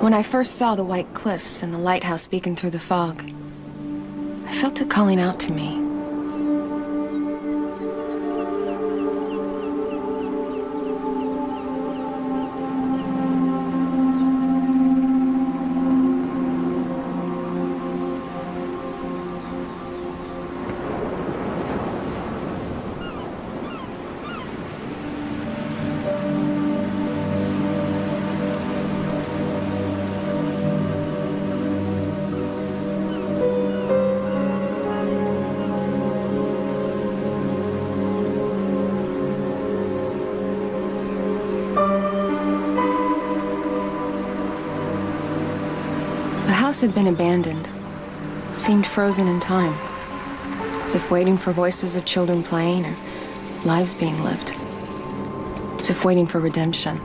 When I first saw the white cliffs and the lighthouse beacon through the fog, I felt it calling out to me. The house had been abandoned. It seemed frozen in time, as if waiting for voices of children playing or lives being lived, as if waiting for redemption.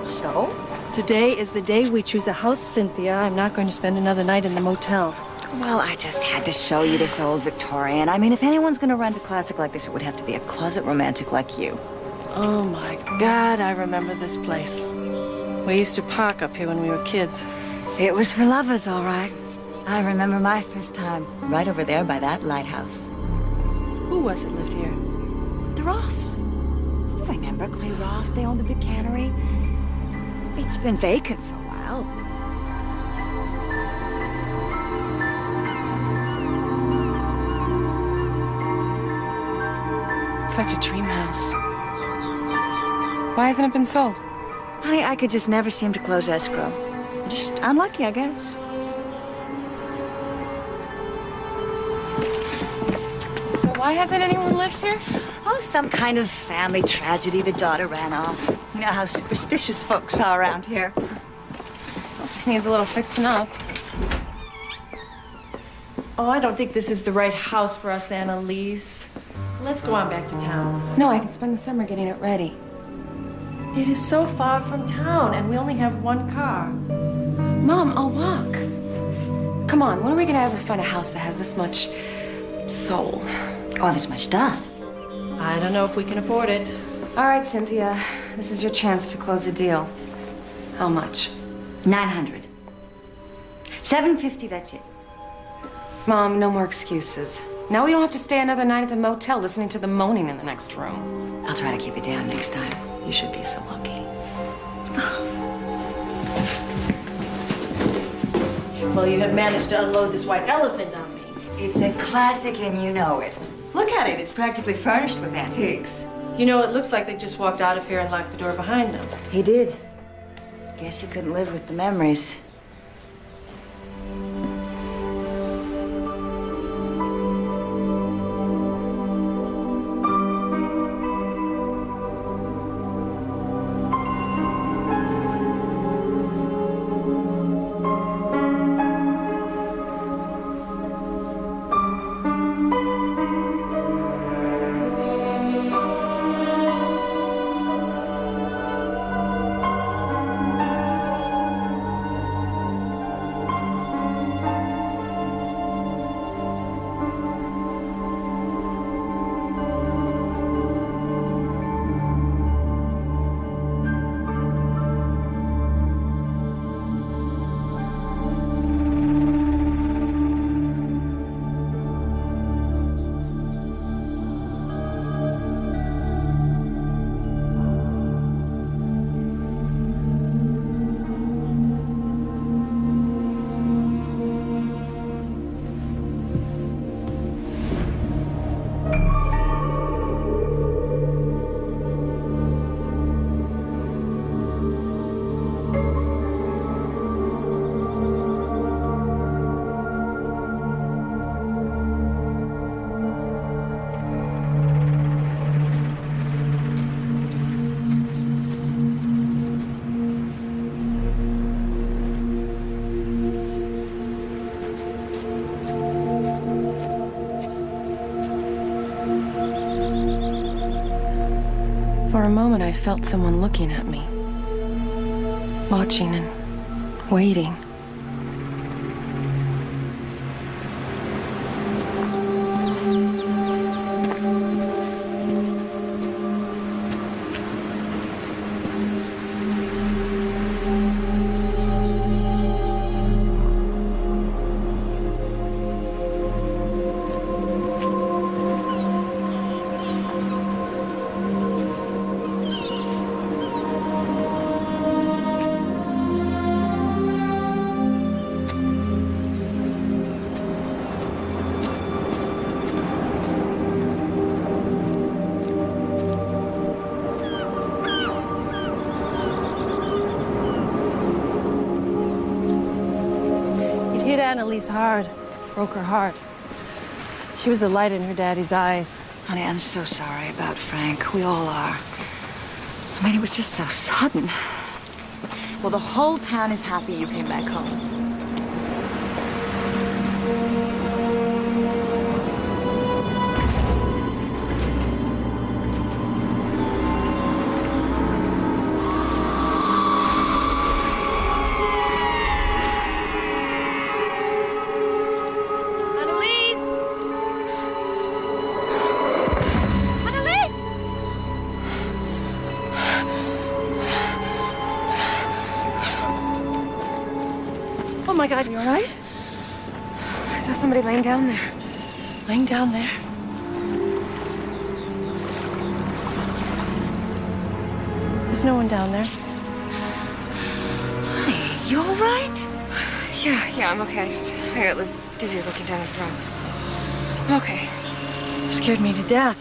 So, today is the day we choose a house, Cynthia. I'm not going to spend another night in the motel. Well, I just had to show you this old Victorian. I mean, if anyone's gonna rent a classic like this, it would have to be a closet romantic like you. Oh my God, I remember this place. We used to park up here when we were kids. It was for lovers, all right. I remember my first time, right over there by that lighthouse. Who was it lived here? The Roths. You remember Clay Roth? They owned the big cannery. It's been vacant for a while. It's such a dream house. Why hasn't it been sold? Honey, I could just never seem to close escrow. Just unlucky, I guess. So why hasn't anyone lived here? Oh, some kind of family tragedy. The daughter ran off. You know how superstitious folks are around here. Well, it just needs a little fixing up. Oh, I don't think this is the right house for us, Annalise. Let's go on back to town. No, I can spend the summer getting it ready. It is so far from town, and we only have one car. Mom, I'll walk. Come on, when are we gonna ever find a house that has this much soul? Oh, this much dust. I don't know if we can afford it. All right, Cynthia, this is your chance to close a deal. How much? 900. 750, that's it. Mom, no more excuses. Now we don't have to stay another night at the motel listening to the moaning in the next room. I'll try to keep it down next time. You should be so lucky. Well, you have managed to unload this white elephant on me. It's a classic and you know it. Look at it, it's practically furnished with antiques. You know, it looks like they just walked out of here and locked the door behind them. He did. Guess he couldn't live with the memories. For a moment, I felt someone looking at me, watching and waiting. Annalise hard. Broke her heart. She was a light in her daddy's eyes. Honey, I'm so sorry about Frank. We all are. I mean, it was just so sudden. Well, the whole town is happy you came back home. Oh my God, you all right? I saw somebody laying down there. Laying down there? There's no one down there. Honey, you all right? Yeah, I'm okay. I got this dizzy looking down at the rocks. I'm okay. Scared me to death.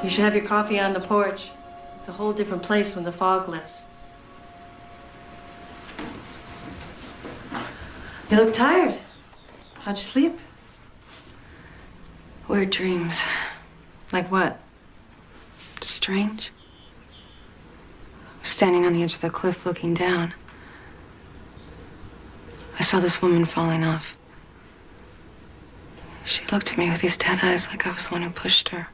You should have your coffee on the porch. It's a whole different place when the fog lifts. You look tired. How'd you sleep? Weird dreams. Like what? Strange. I was standing on the edge of the cliff looking down. I saw this woman falling off. She looked at me with these dead eyes like I was the one who pushed her.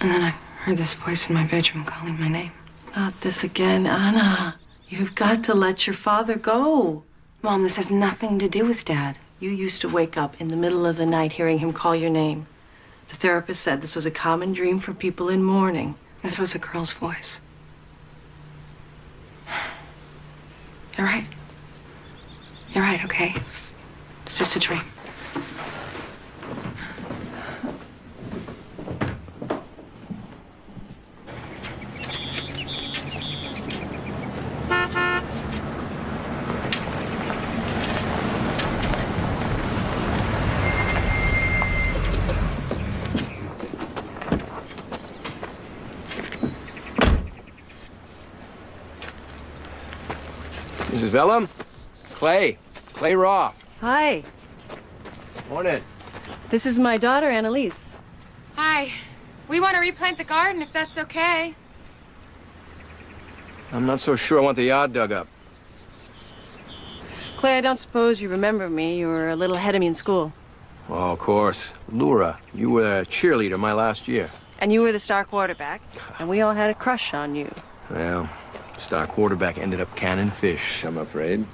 And then I heard this voice in my bedroom calling my name. Not this again, Anna. You've got to let your father go. Mom, this has nothing to do with Dad. You used to wake up in the middle of the night hearing him call your name. The therapist said this was a common dream for people in mourning. This was a girl's voice. You're right. You're right, okay? It's just a dream. Mrs. Vellum? Clay Roth. Hi. Morning. This is my daughter, Annalise. Hi. We want to replant the garden if that's okay. I'm not so sure I want the yard dug up. Clay, I don't suppose you remember me. You were a little ahead of me in school. Oh, of course. Laura, you were a cheerleader my last year. And you were the star quarterback. And we all had a crush on you. Well, star quarterback ended up canning fish, I'm afraid.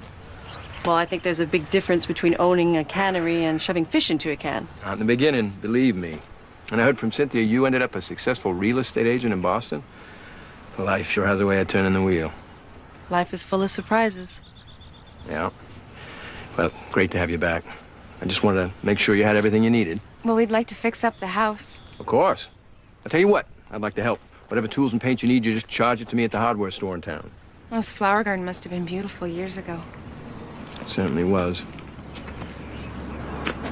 Well, I think there's a big difference between owning a cannery and shoving fish into a can. Not in the beginning, believe me. And I heard from Cynthia you ended up a successful real estate agent in Boston. Life sure has a way of turning the wheel. Life is full of surprises. Yeah. Well, great to have you back. I just wanted to make sure you had everything you needed. Well, we'd like to fix up the house. Of course. I'll tell you what, I'd like to help. Whatever tools and paint you need, you just charge it to me at the hardware store in town. Well, this flower garden must have been beautiful years ago. It certainly was.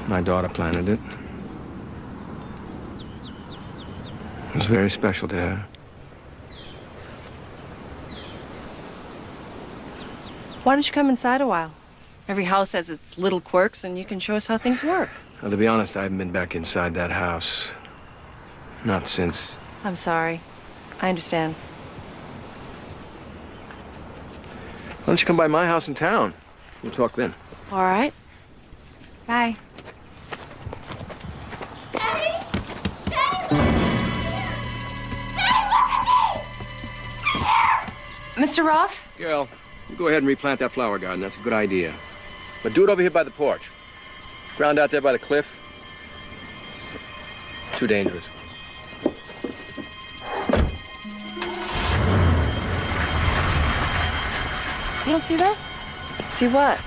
My daughter planted it. It was very special to her. Why don't you come inside a while? Every house has its little quirks, and you can show us how things work. Well, to be honest, I haven't been back inside that house. Not since. I'm sorry. I understand. Why don't you come by my house in town? We'll talk then. All right. Bye. Mr. Roth? Girl, you go ahead and replant that flower garden. That's a good idea. But do it over here by the porch. Ground out there by the cliff. Too dangerous. You don't see that? See what?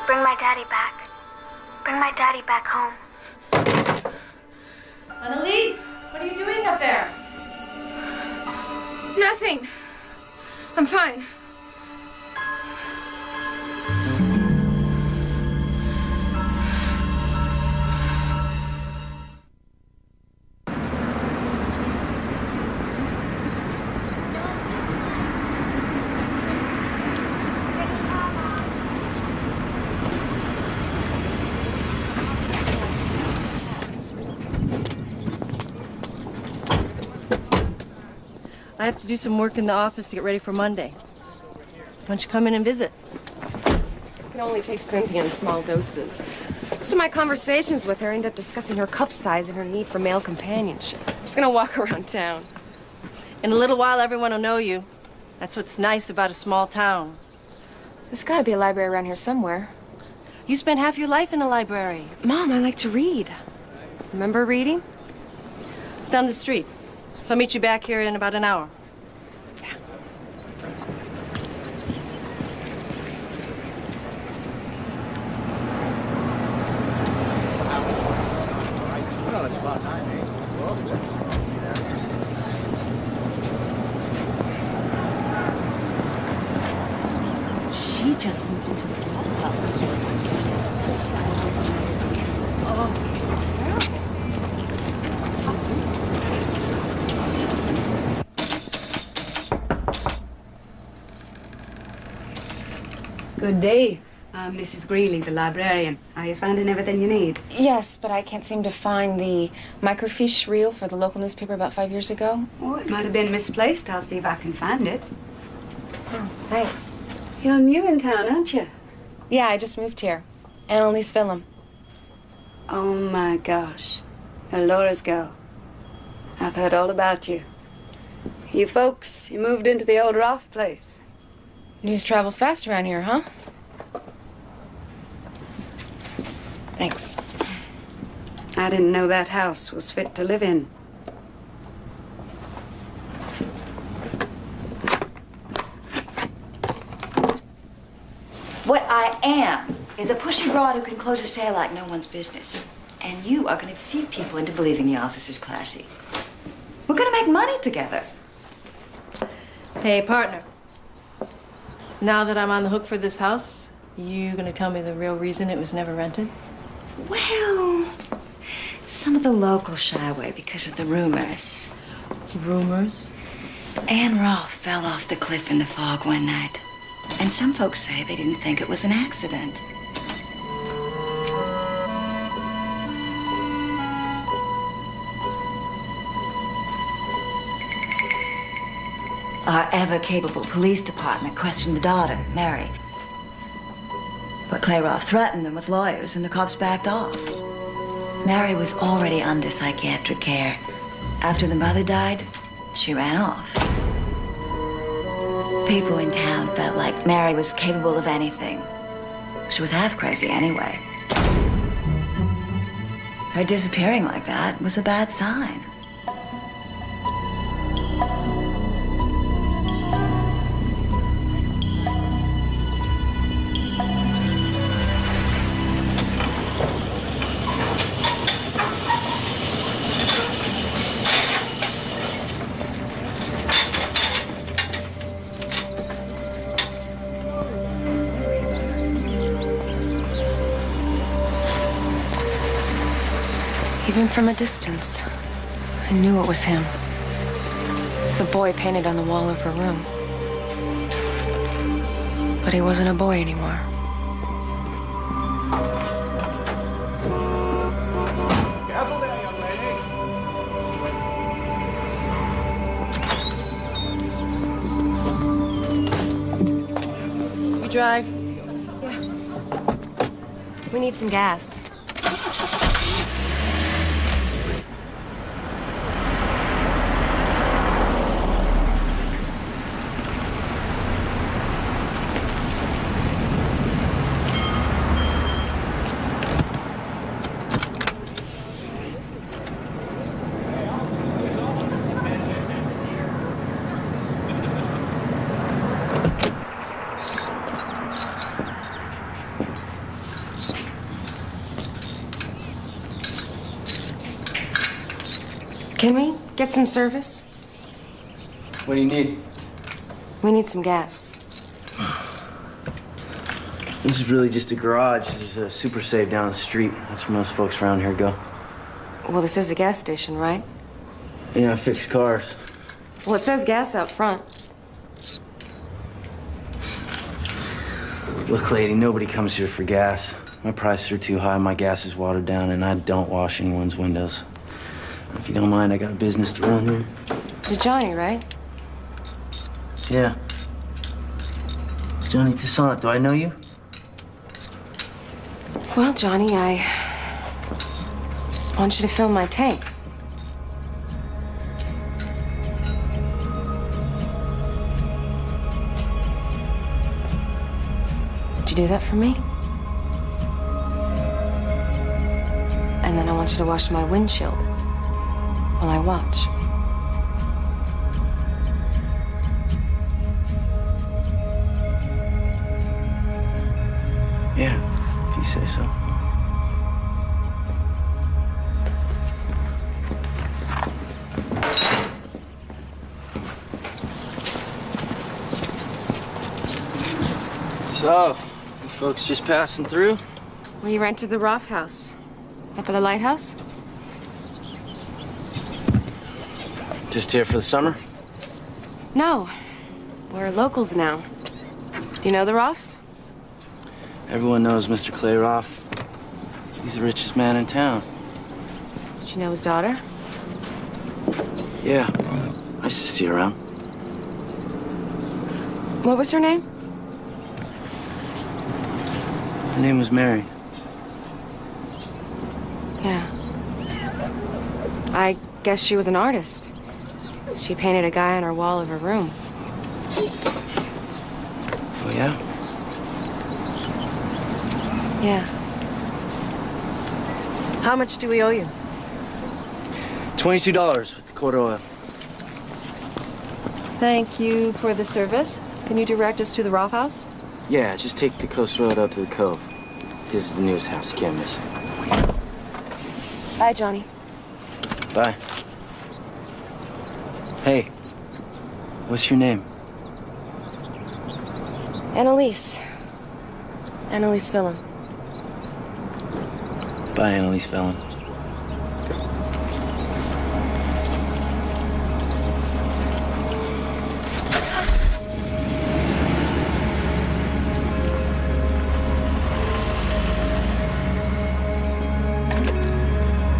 Bring my daddy back. Bring my daddy back home. Annalise, what are you doing up there? Nothing. I'm fine. I have to do some work in the office to get ready for Monday. Why don't you come in and visit? I can only take Cynthia in small doses. Most of my conversations with her end up discussing her cup size and her need for male companionship. I'm just gonna walk around town. In a little while, everyone will know you. That's what's nice about a small town. There's gotta be a library around here somewhere. You spent half your life in a library. Mom, I like to read. Remember reading? It's down the street. So I'll meet you back here in about an hour. Well, it's about time, eh? She just moved into the club. It's so sad. Oh. Good day. I'm Mrs. Greeley, the librarian. Are you finding everything you need? Yes, but I can't seem to find the microfiche reel for the local newspaper about 5 years ago. Oh, it might have been misplaced. I'll see if I can find it. Oh, thanks. You're new in town, aren't you? Yeah, I just moved here. Annalise Willem. Oh, my gosh. You're Laura's girl. I've heard all about you. You folks, you moved into the old Roth place. News travels fast around here, huh? Thanks. I didn't know that house was fit to live in. What I am is a pushy broad who can close a sale like no one's business. And you are going to deceive people into believing the office is classy. We're going to make money together. Hey, partner. Now that I'm on the hook for this house, you gonna tell me the real reason it was never rented? Well, some of the locals shy away because of the rumors. Rumors? Ann Rolfe fell off the cliff in the fog one night. And some folks say they didn't think it was an accident. Our ever-capable police department questioned the daughter, Mary. But Clayroff threatened them with lawyers, and the cops backed off. Mary was already under psychiatric care. After the mother died, she ran off. People in town felt like Mary was capable of anything. She was half crazy anyway. Her disappearing like that was a bad sign. Even from a distance, I knew it was him. The boy painted on the wall of her room. But he wasn't a boy anymore. Careful there, young lady. You drive? We need some gas. Can we get some service? What do you need? We need some gas. This is really just a garage. There's a Super Save down the street. That's where most folks around here go. Well, this is a gas station, right? Yeah, I fix cars. Well, it says gas out front. Look, lady, nobody comes here for gas. My prices are too high, my gas is watered down, and I don't wash anyone's windows. If you don't mind, I got a business to run here. You're Johnny, right? Yeah. Johnny Toussaint, do I know you? Well, Johnny, I want you to fill my tank. Would you do that for me? And then I want you to wash my windshield while I watch. Yeah, if you say so. So, you folks just passing through? We rented the Roth house. Up at the lighthouse? Just here for the summer? No. We're locals now. Do you know the Roths? Everyone knows Mr. Clay Roth. He's the richest man in town. Did you know his daughter? Yeah, I used to see her around. What was her name? Her name was Mary. Yeah. I guess she was an artist. She painted a guy on her wall of her room. Oh, yeah? Yeah. How much do we owe you? $22 with the quarter oil. Thank you for the service. Can you direct us to the Roth house? Yeah, just take the coast road out to the cove. This is the newest house, you can't miss. Bye, Johnny. Bye. Hey, what's your name? Annalise. Annalise Phillum. Bye, Annalise Fallon.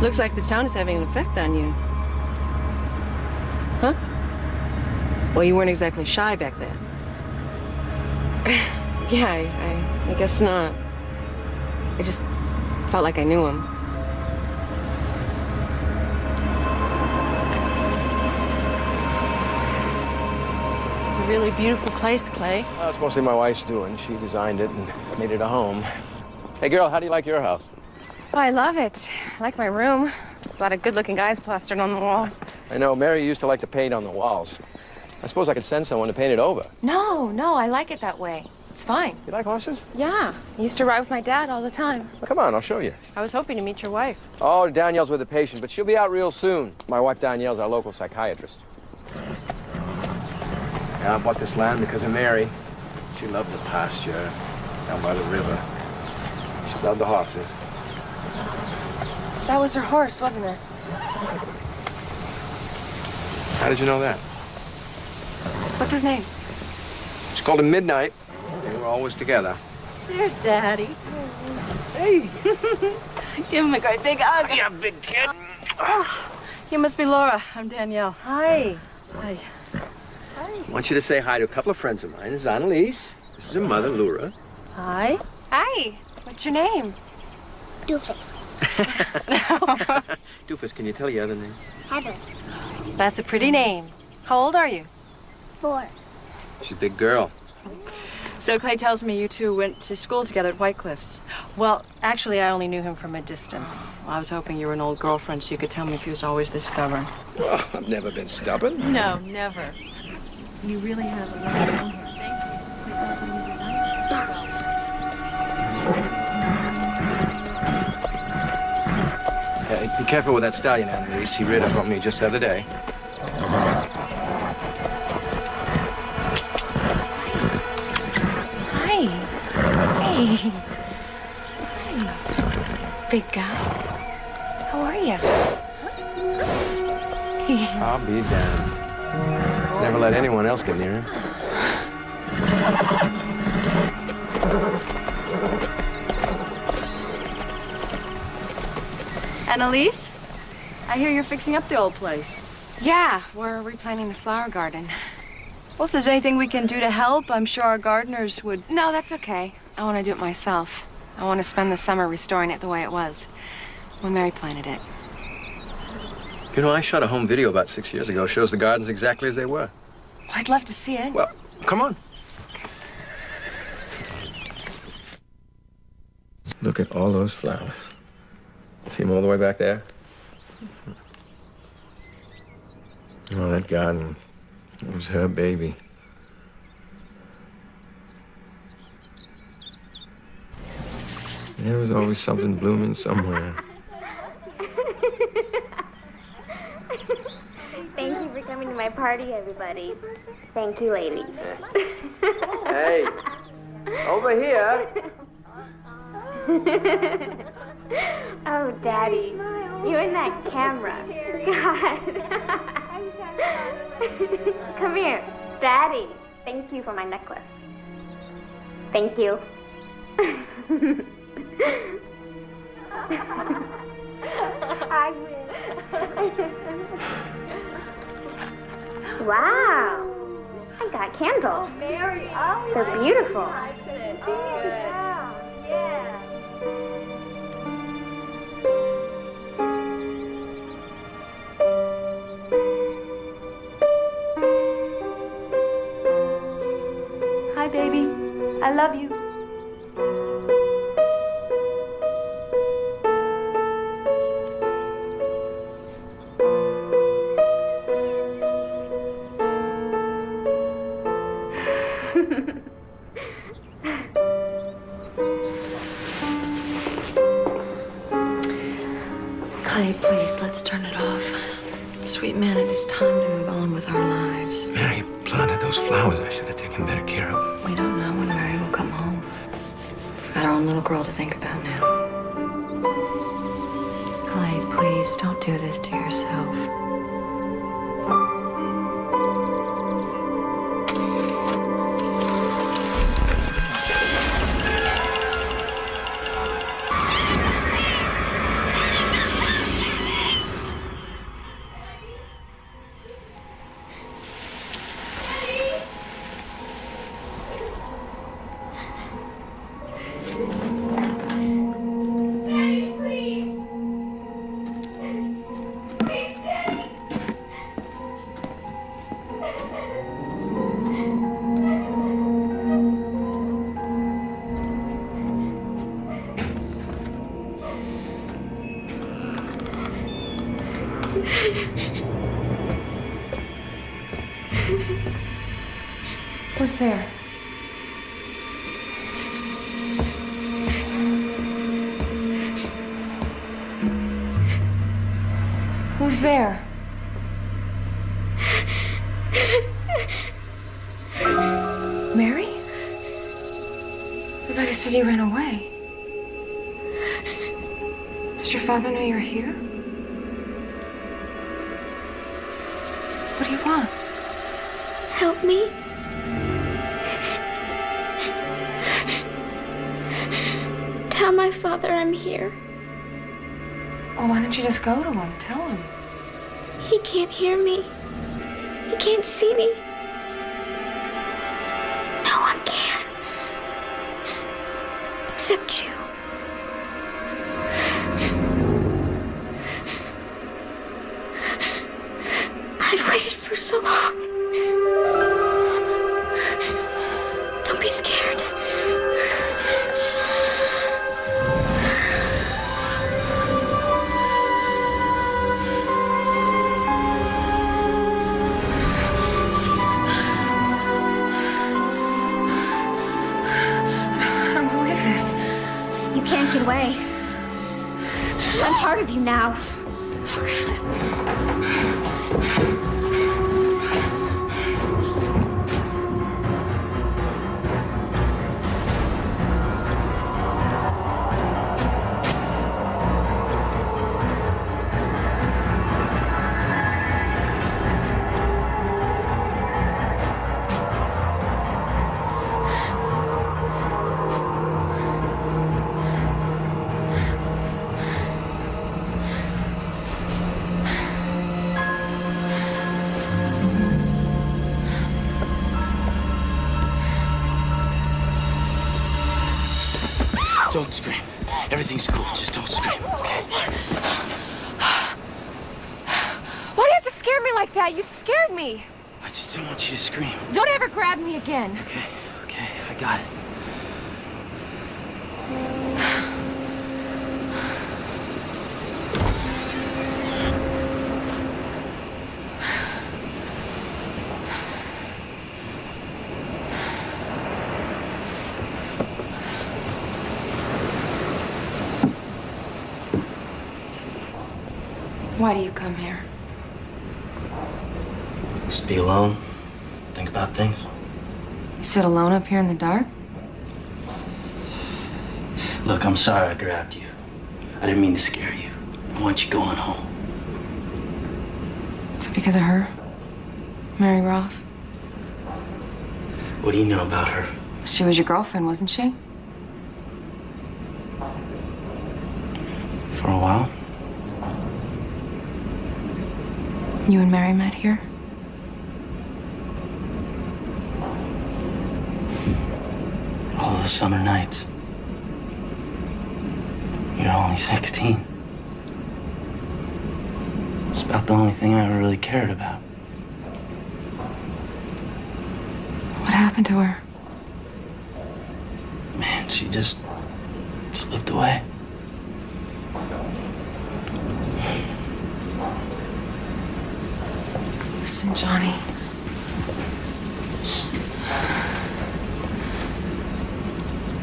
Looks like this town is having an effect on you. Huh? Well, you weren't exactly shy back then. Yeah, I guess not. I just felt like I knew him. It's a really beautiful place, Clay. Well, it's mostly my wife's doing. She designed it and made it a home. Hey, girl, how do you like your house? Oh, I love it. I like my room. A lot of good-looking guys plastered on the walls. I know, Mary used to like to paint on the walls. I suppose I could send someone to paint it over. No, I like it that way. It's fine. You like horses? Yeah, I used to ride with my dad all the time. Well, come on, I'll show you. I was hoping to meet your wife. Oh, Danielle's with a patient, but she'll be out real soon. My wife Danielle's our local psychiatrist. Yeah, I bought this land because of Mary. She loved the pasture down by the river. She loved the horses. That was her horse, wasn't it? How did you know that? What's his name? She called him Midnight. They were always together. There's Daddy. Hey. Give him a great big hug. Yeah, big kid. Oh, you must be Laura. I'm Danielle. Hi. Hi. I want you to say hi to a couple of friends of mine. This is Annalise. This is her mother, Laura. Hi. Hi. What's your name? Doofus. Doofus, can you tell your other name? Heather. That's a pretty name. How old are you? 4. She's a big girl. So Clay tells me you two went to school together at White Cliffs. Well, actually, I only knew him from a distance. I was hoping you were an old girlfriend so you could tell me if he was always this stubborn. Well, I've never been stubborn. No, never. You really have a lot of room here. Yeah, be careful with that stallion, Annalise. He reared up on me just the other day. Hi. Hey. Hi. Big guy. How are you? I'll be damned. Never let anyone else get near him. Annalise, I hear you're fixing up the old place. Yeah, we're replanting the flower garden. Well, if there's anything we can do to help, I'm sure our gardeners would... No, that's okay. I want to do it myself. I want to spend the summer restoring it the way it was when Mary planted it. You know, I shot a home video about 6 years ago. Shows the gardens exactly as they were. Oh, I'd love to see it. Well, come on. Look at all those flowers. See them all the way back there? Oh, that garden. It was her baby. There was always something blooming somewhere. Thank you for coming to my party, everybody. Thank you, ladies. Hey, Over here. Oh, Daddy, you and that camera. God. Come here. Daddy, thank you for my necklace. Thank you. I will. Wow. I got candles. Oh, Mary. Oh, they're beautiful. Yeah. Hi, baby. I love you. Clay, please, let's turn it off. Sweet man, it is time to move on with our lives. Mary planted those flowers. I should have taken better care of. We don't know when Mary will come home. We've got our own little girl to think about now. Clay, please, don't do this to yourself. Who's there? Who's there? Mary? Rebecca said you ran away. Does your father know you're here? What do you want? Help me. Tell my father I'm here. Well, why don't you just go to him? Tell him. He can't hear me. He can't see me. No one can. Except you. I've waited for so long. Don't be scared. I don't believe this. You can't get away. I'm part of you now. Don't scream. Everything's cool. Just don't scream, okay? Why do you have to scare me like that? You scared me. I just didn't want you to scream. Don't ever grab me again. Okay, I got it. Why do you come here? Just be alone. Think about things. You sit alone up here in the dark? Look, I'm sorry I grabbed you. I didn't mean to scare you. I want you going home. Is it because of her? Mary Roth? What do you know about her? She was your girlfriend, wasn't she? For a while. You and Mary met here? All those summer nights. You're only 16. It's about the only thing I ever really cared about. What happened to her? Man, she just slipped away. Listen, Johnny.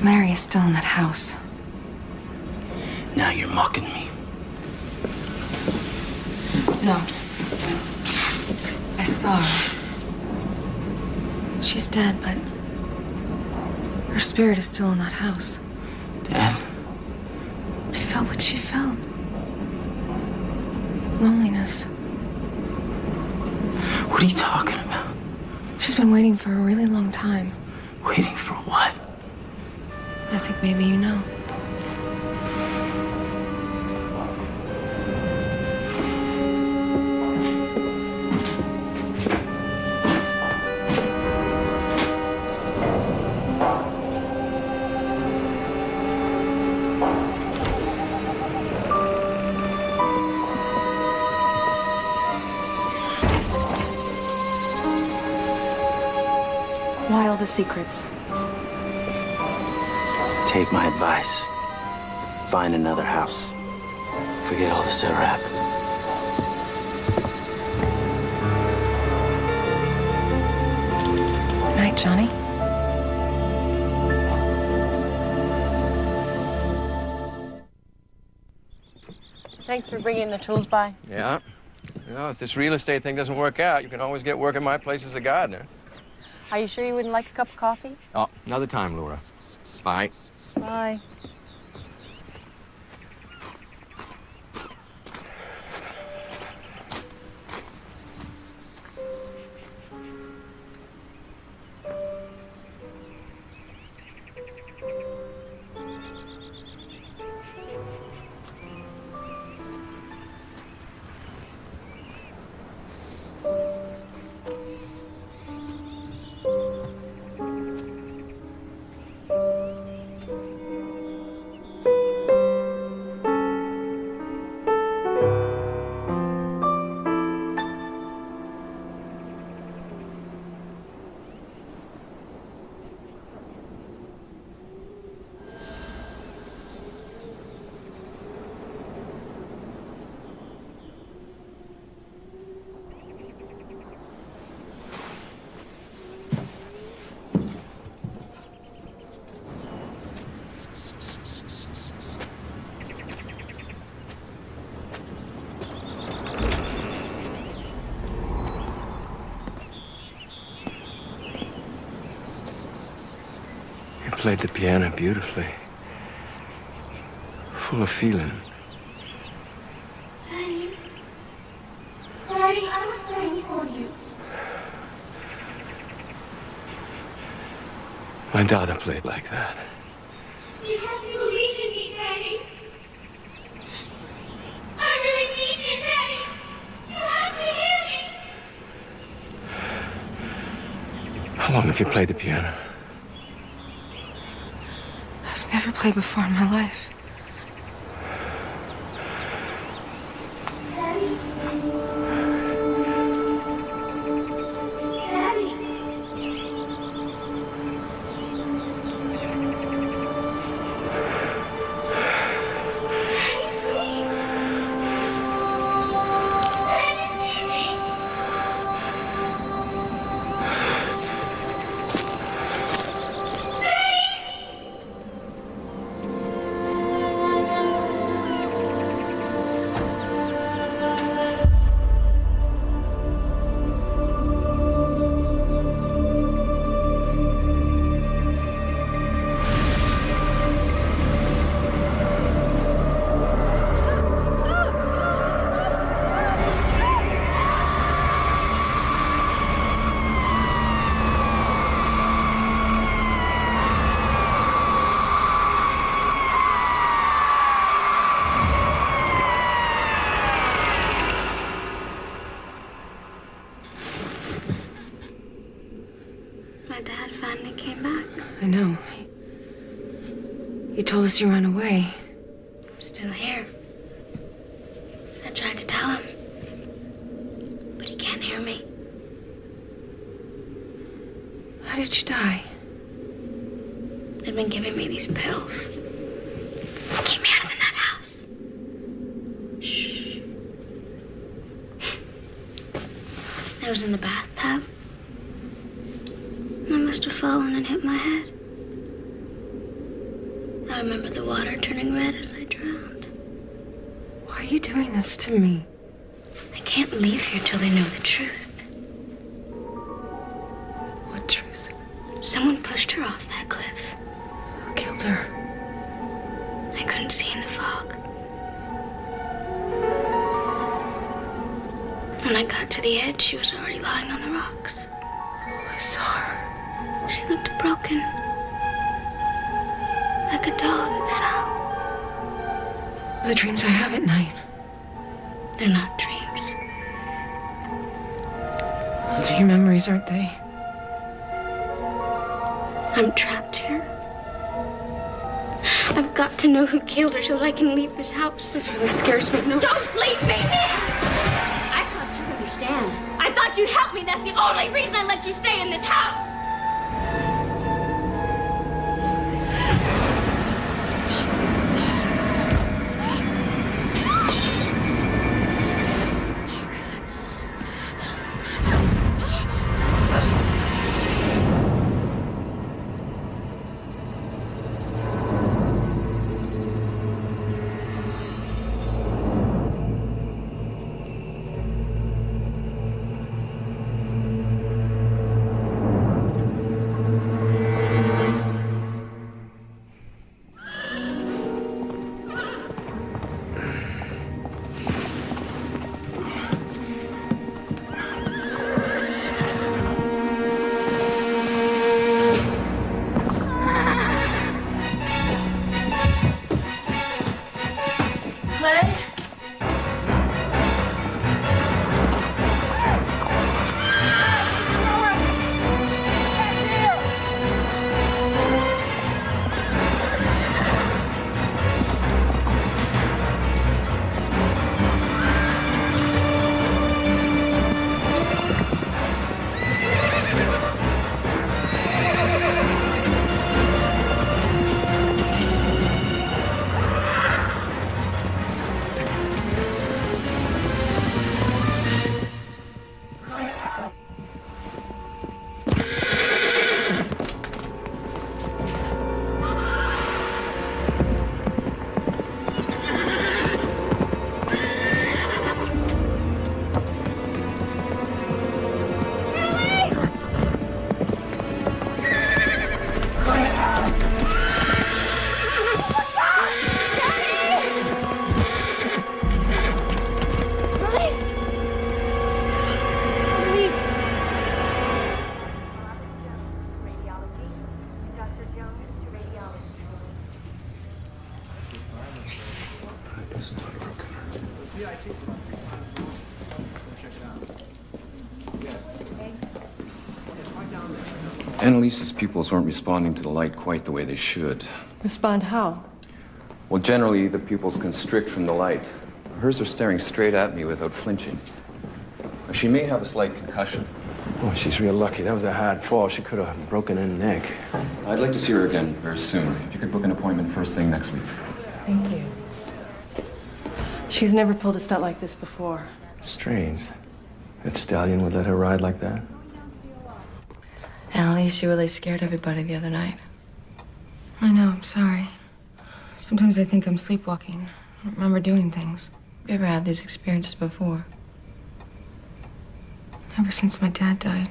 Mary is still in that house. Now you're mocking me. No. I saw her. She's dead, but her spirit is still in that house. Dad? I felt what she felt. Loneliness. What are you talking about? She's been waiting for a really long time. Waiting for what? I think maybe you know. Why all the secrets? Take my advice. Find another house. Forget all this ever happened. Good night, Johnny. Thanks for bringing the tools by. Yeah. You know, if this real estate thing doesn't work out, you can always get work in my place as a gardener. Are you sure you wouldn't like a cup of coffee? Oh, another time, Laura. Bye. Bye. You played the piano beautifully. Full of feeling. Daddy. Daddy, I was praying for you. My daughter played like that. You have to believe in me, Daddy. I really need you, Daddy. You have to hear me. How long have you played the piano? I've never played before in my life. Daddy. Daddy. My dad finally came back. I know. He told us you ran away. I'm still here. I tried to tell him, but he can't hear me. How did you die? They'd been giving me these pills. Keep me out of that house. Shh. I was in the bathtub. I must have fallen and hit my head. I remember the water turning red as I drowned. Why are you doing this to me? I can't leave here till they know the truth. What truth? Someone pushed her off that cliff. Who killed her? I couldn't see in the fog. When I got to the edge, she was already lying on the rocks. I saw her. She looked broken. Like a doll that fell. The dreams I have at night. They're not dreams. Those are your memories, aren't they? I'm trapped here. I've got to know who killed her so that I can leave this house. This really scares me. No. Don't leave me! I thought you'd understand. I thought you'd help me. That's the only reason I let you stay in this house. Annalise's pupils weren't responding to the light quite the way they should. Respond how? Well, generally, the pupils constrict from the light. Hers are staring straight at me without flinching. She may have a slight concussion. Oh, she's real lucky. That was a hard fall. She could have broken her neck. I'd like to see her again very soon. If you could book an appointment first thing next week. Thank you. She's never pulled a stunt like this before. Strange. That stallion would let her ride like that? Annalise, you really scared everybody the other night. I know, I'm sorry. Sometimes I think I'm sleepwalking. I don't remember doing things. You ever had these experiences before? Ever since my dad died.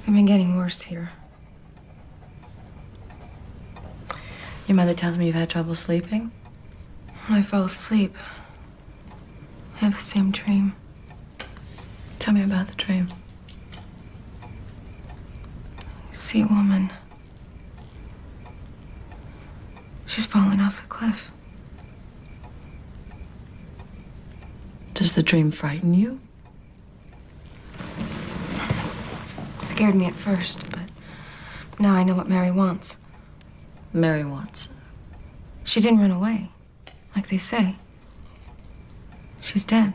They've been getting worse here. Your mother tells me you've had trouble sleeping? When I fall asleep, I have the same dream. Tell me about the dream. I see a woman. She's fallen off the cliff. Does the dream frighten you? It's scared me at first, but now I know what Mary wants. Mary wants. She didn't run away, like they say. She's dead.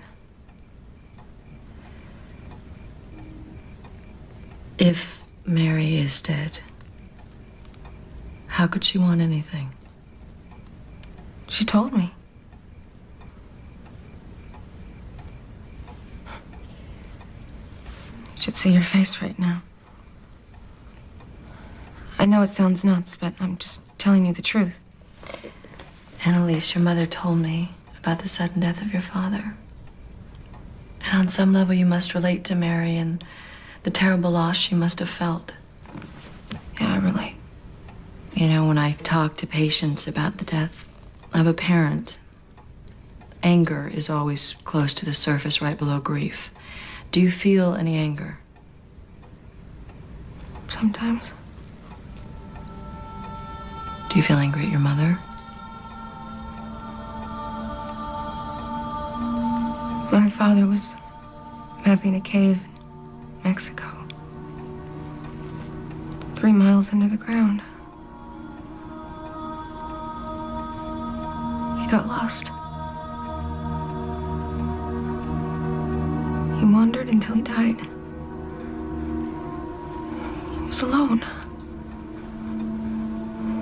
If Mary is dead, how could she want anything? She told me. You should see your face right now. I know it sounds nuts, but I'm just telling you the truth. Annalise, your mother told me about the sudden death of your father. And on some level, you must relate to Mary and the terrible loss she must have felt. Yeah, I relate. You know, when I talk to patients about the death of a parent, anger is always close to the surface, right below grief. Do you feel any anger? Sometimes. Do you feel angry at your mother? My father was mapping a cave in Mexico. 3 miles under the ground. He got lost. He wandered until he died. He was alone.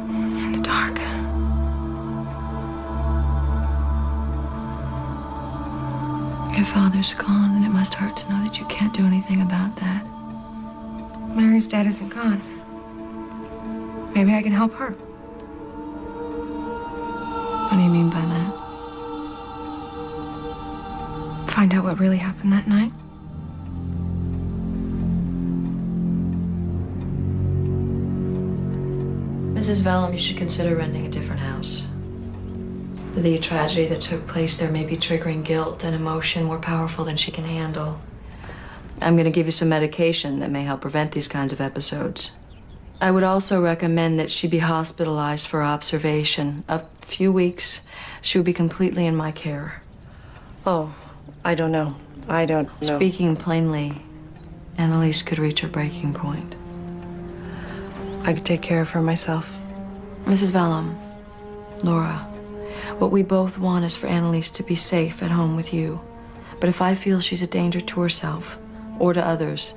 In the dark. Your father's gone, and it must hurt to know that you can't do anything about that. Mary's dad isn't gone. Maybe I can help her. What do you mean by that? Find out what really happened that night. Mrs. Vellum, you should consider renting a different house. The tragedy that took place there may be triggering guilt and emotion more powerful than she can handle. I'm going to give you some medication that may help prevent these kinds of episodes. I would also recommend that she be hospitalized for observation. A few weeks, she would be completely in my care. Oh, I don't know. I don't know. Speaking plainly, Annalise could reach her breaking point. I could take care of her myself. Mrs. Vellum, Laura, what we both want is for Annalise to be safe at home with you. But if I feel she's a danger to herself or to others,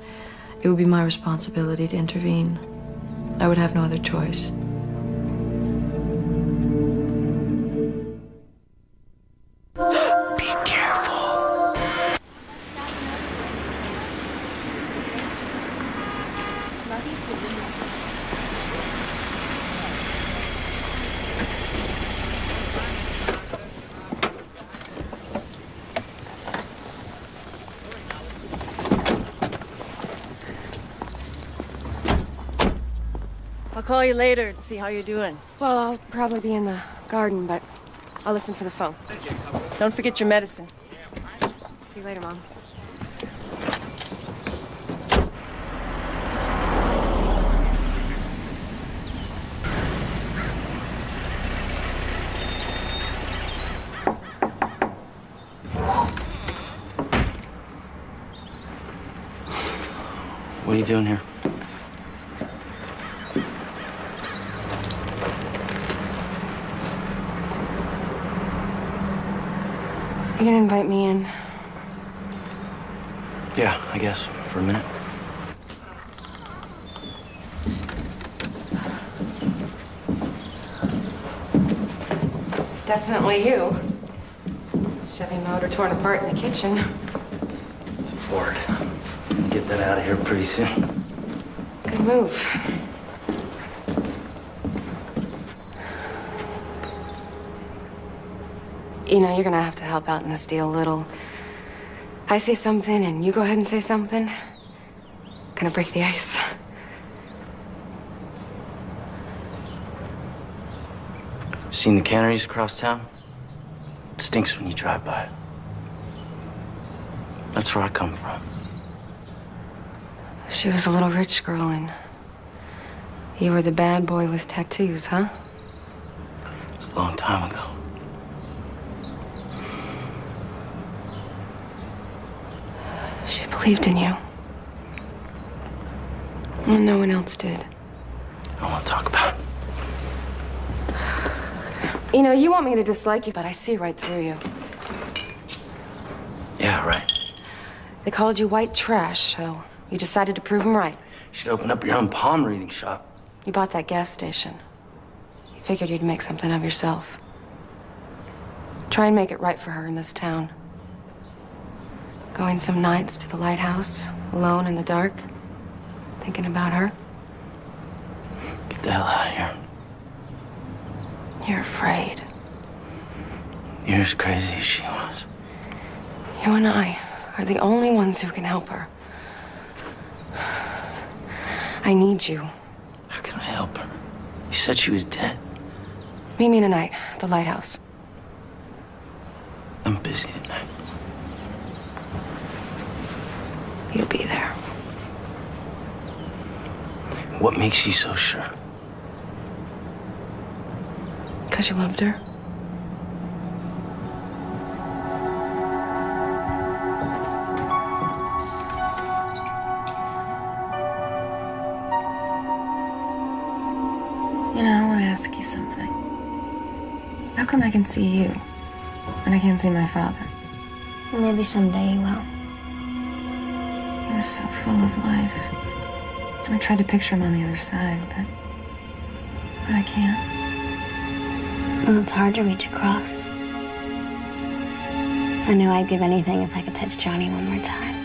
it would be my responsibility to intervene. I would have no other choice. Be careful. I'll call you later to see how you're doing. Well, I'll probably be in the garden, but I'll listen for the phone. Don't forget your medicine. See you later, Mom. What are you doing here? You can invite me in. Yeah, I guess, for a minute. It's definitely you. Chevy motor torn apart in the kitchen. It's a Ford. Get that out of here pretty soon. Good move. You know, you're gonna have to help out in this deal a little. I say something and you go ahead and say something. Gonna break the ice. Seen the canneries across town? It stinks when you drive by. That's where I come from. She was a little rich girl and you were the bad boy with tattoos, huh? It was a long time ago. She believed in you. Well, no one else did. I won't talk about it. You know, you want me to dislike you, but I see right through you. Yeah, right. They called you white trash, so you decided to prove them right. You should open up your own palm reading shop. You bought that gas station. You figured you'd make something of yourself. Try and make it right for her in this town. Going some nights to the lighthouse, alone in the dark, thinking about her. Get the hell out of here. You're afraid. You're as crazy as she was. You and I are the only ones who can help her. I need you. How can I help her? You said she was dead. Meet me tonight at the lighthouse. I'm busy tonight. You'll be there. What makes you so sure? 'Cause you loved her? You know, I want to ask you something. How come I can see you, and I can't see my father? Maybe someday you will. He was so full of life. I tried to picture him on the other side, but I can't. Well, it's hard to reach across. I know I'd give anything if I could touch Johnny one more time.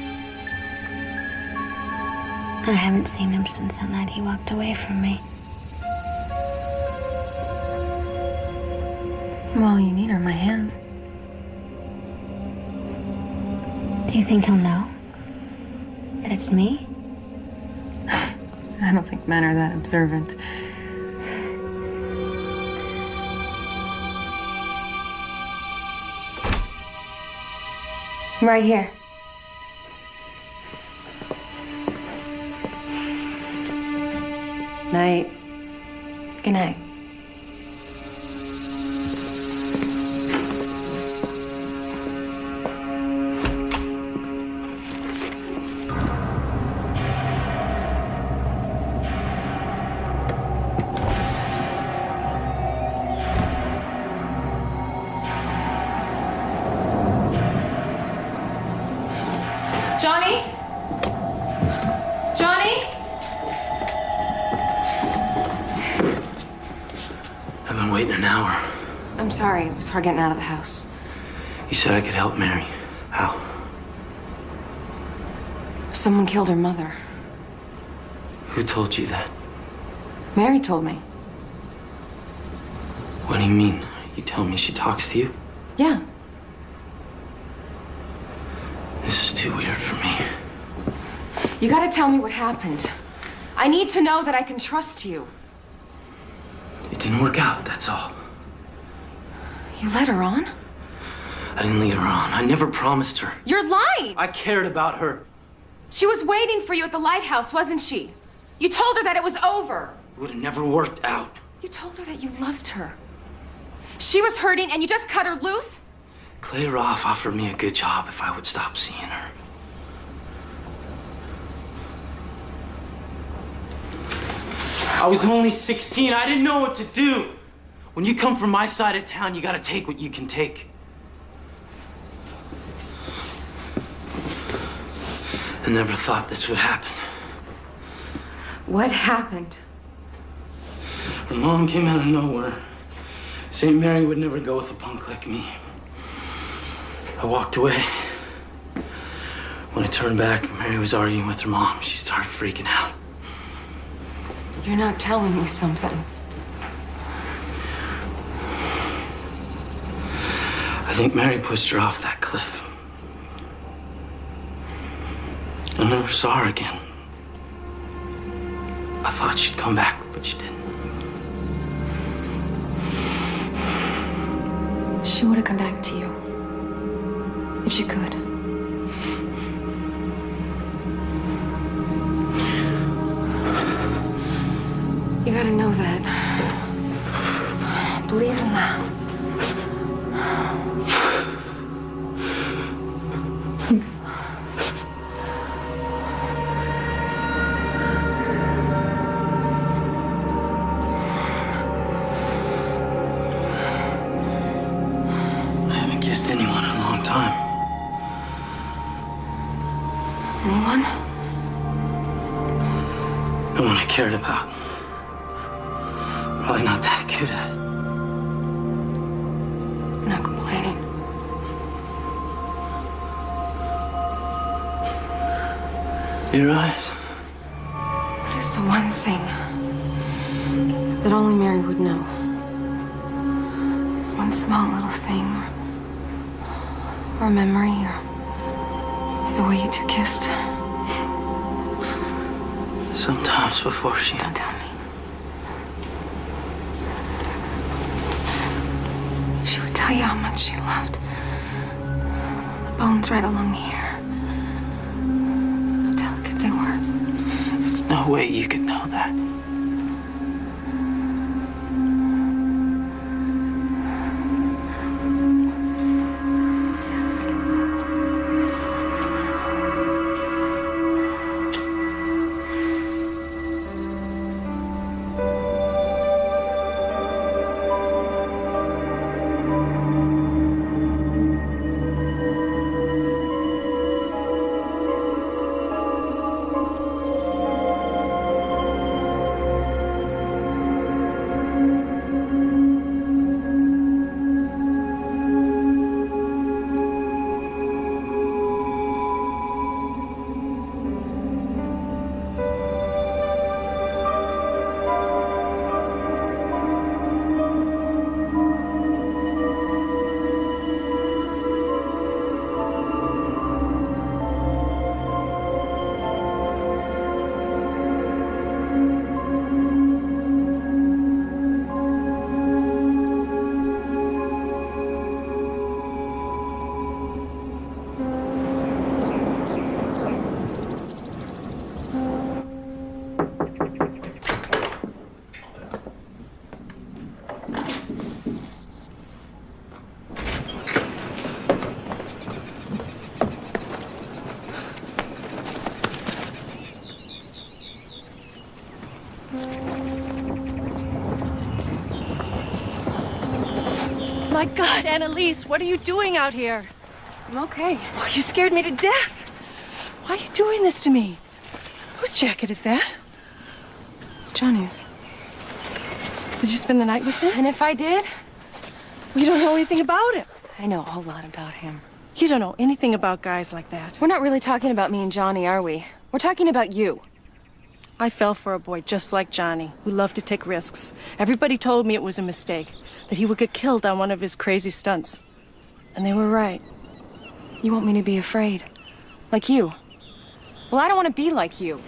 I haven't seen him since that night he walked away from me. Well, all you need are my hands. Do you think he'll know that it's me? I don't think men are that observant. I'm right here. Night. Good night. Johnny? Johnny? I've been waiting an hour. I'm sorry, it was hard getting out of the house. You said I could help Mary. How? Someone killed her mother. Who told you that? Mary told me. What do you mean? You tell me she talks to you? Yeah. This is too weird for me. You gotta tell me what happened. I need to know that I can trust you. It didn't work out, that's all. You let her on? I didn't lead her on. I never promised her. You're lying! I cared about her. She was waiting for you at the lighthouse, wasn't she? You told her that it was over. It would have never worked out. You told her that you loved her. She was hurting and you just cut her loose? Clay Roth offered me a good job if I would stop seeing her. I was only 16. I didn't know what to do. When you come from my side of town, you gotta take what you can take. I never thought this would happen. What happened? Her mom came out of nowhere. St. Mary would never go with a punk like me. I walked away. When I turned back, Mary was arguing with her mom. She started freaking out. You're not telling me something. I think Mary pushed her off that cliff. I never saw her again. I thought she'd come back, but she didn't. She would have come back to you. If she could. You gotta know that. Believe in that. The one I cared about. Probably not that good at it. I'm not complaining. Your eyes. What is the one thing that only Mary would know? One small little thing, or a memory, or the way you two kissed. Sometimes before she... Don't tell me. She would tell you how much she loved the bones right along here. How delicate they were. There's no way you could know that. My God, Annalise, what are you doing out here? I'm okay. Oh, you scared me to death. Why are you doing this to me? Whose jacket is that? It's Johnny's. Did you spend the night with him? And if I did? You don't know anything about him. I know a whole lot about him. You don't know anything about guys like that. We're not really talking about me and Johnny, are we? We're talking about you. I fell for a boy just like Johnny, who loved to take risks. Everybody told me it was a mistake, that he would get killed on one of his crazy stunts. And they were right. You want me to be afraid? Like you? Well, I don't want to be like you.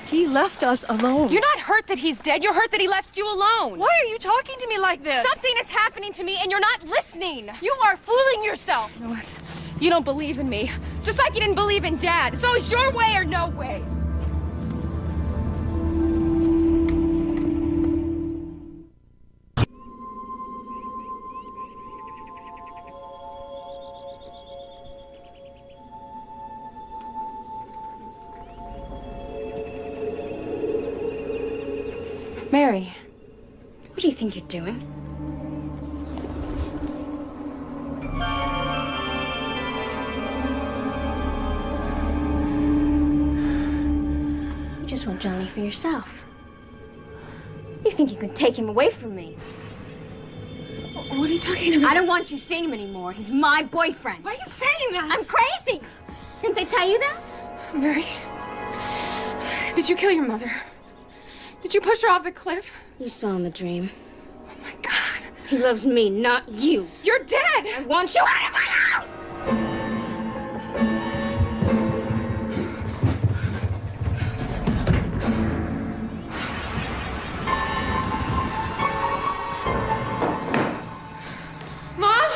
He left us alone. You're not hurt that he's dead. You're hurt that he left you alone. Why are you talking to me like this? Something is happening to me and you're not listening. You are fooling yourself. You know what? You don't believe in me. Just like you didn't believe in Dad. It's always your way or no way. Mary. What do you think you're doing? You just want Johnny for yourself. You think you can take him away from me. What are you talking about? I don't want you seeing him anymore. He's my boyfriend. Why are you saying that? I'm crazy. Didn't they tell you that? Mary, did you kill your mother? Did you push her off the cliff? You saw in the dream. Oh my God. He loves me, not you. You're dead! I want you out of my house! Mom?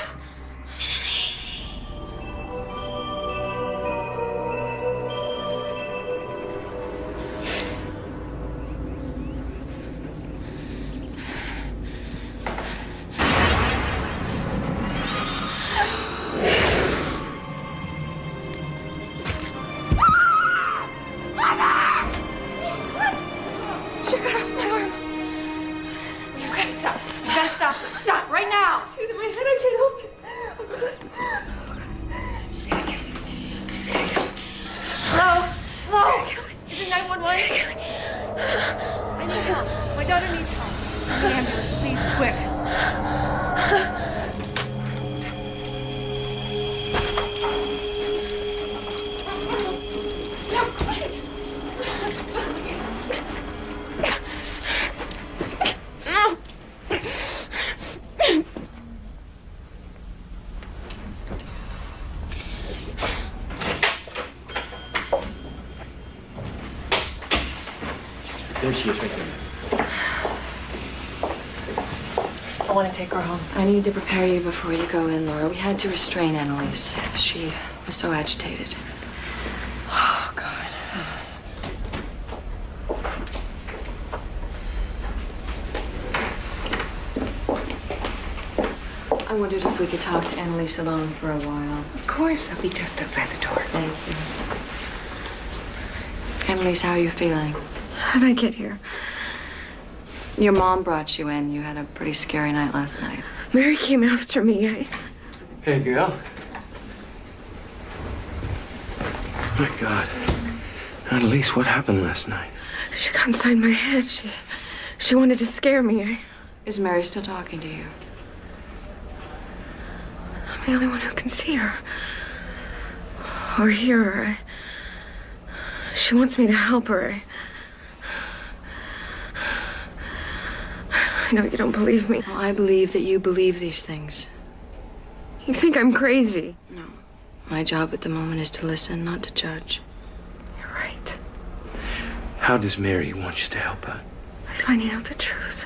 My daughter needs help. The ambulance, please, quick. There she is, right there. I want to take her home. I need to prepare you before you go in, Laura. We had to restrain Annalise. She was so agitated. Oh, God. I wondered if we could talk to Annalise alone for a while. Of course, I'll be just outside the door. Thank you. Annalise, how are you feeling? How did I get here? Your mom brought you in. You had a pretty scary night last night. Mary came after me. Hey, girl. My God. Annalise, what happened last night? She got inside my head. She wanted to scare me. Is Mary still talking to you? I'm the only one who can see her. Or hear her. She wants me to help her. I know you don't believe me. Well, I believe that you believe these things. You think I'm crazy? No. My job at the moment is to listen, not to judge. You're right. How does Mary want you to help her? By finding out the truth.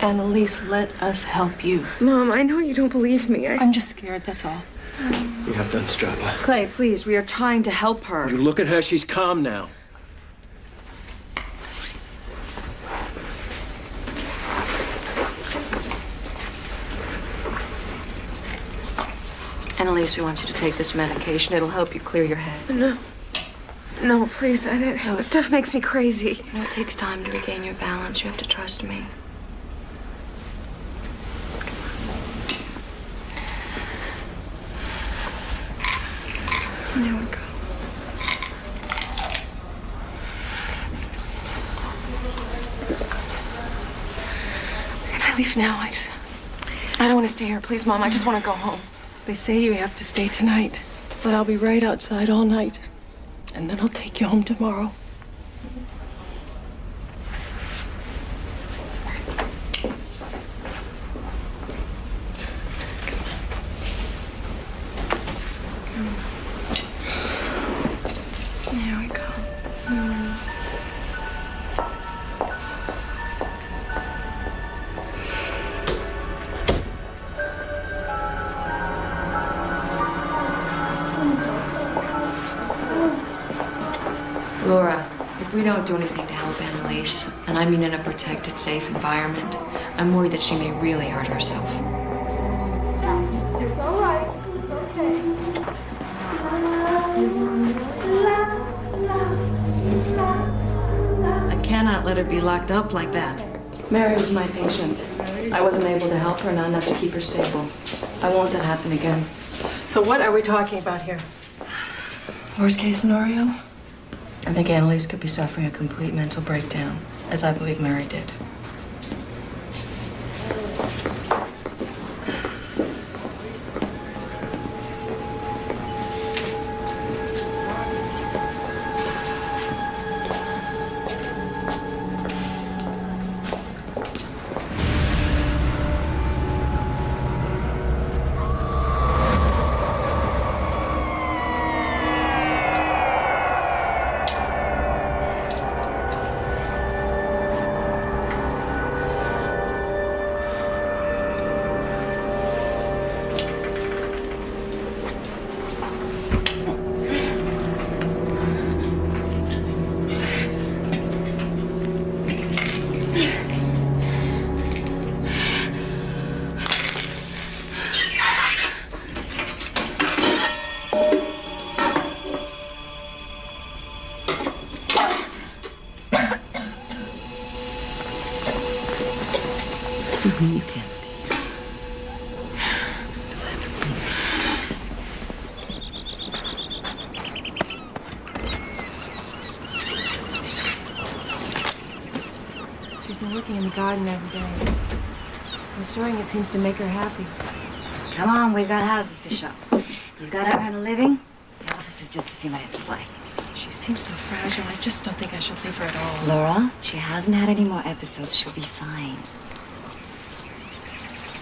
Annalise, let us help you. Mom, I know you don't believe me. I'm just scared, that's all. You have to unstrap her. Clay, please, we are trying to help her. You look at her, she's calm now. Annalise, we want you to take this medication. It'll help you clear your head. No. No, please. This stuff makes me crazy. You know, it takes time to regain your balance. You have to trust me. There we go. Can I leave now? I don't want to stay here. Please, Mom. I just want to go home. They say you have to stay tonight, but I'll be right outside all night. And then I'll take you home tomorrow. There we go. Laura, if we don't do anything to help Annalise, and I mean in a protected, safe environment, I'm worried that she may really hurt herself. It's all right. It's okay. I cannot let her be locked up like that. Mary was my patient. I wasn't able to help her, not enough to keep her stable. I won't let that happen again. So what are we talking about here? Worst case scenario? I think Annalise could be suffering a complete mental breakdown, as I believe Mary did. You can't stay. She's been working in the garden every day. Restoring it seems to make her happy. Come on, we've got houses to shop. You've got to earn a living. The office is just a few minutes away. She seems so fragile. I just don't think I should leave her at all. Laura, she hasn't had any more episodes. She'll be fine.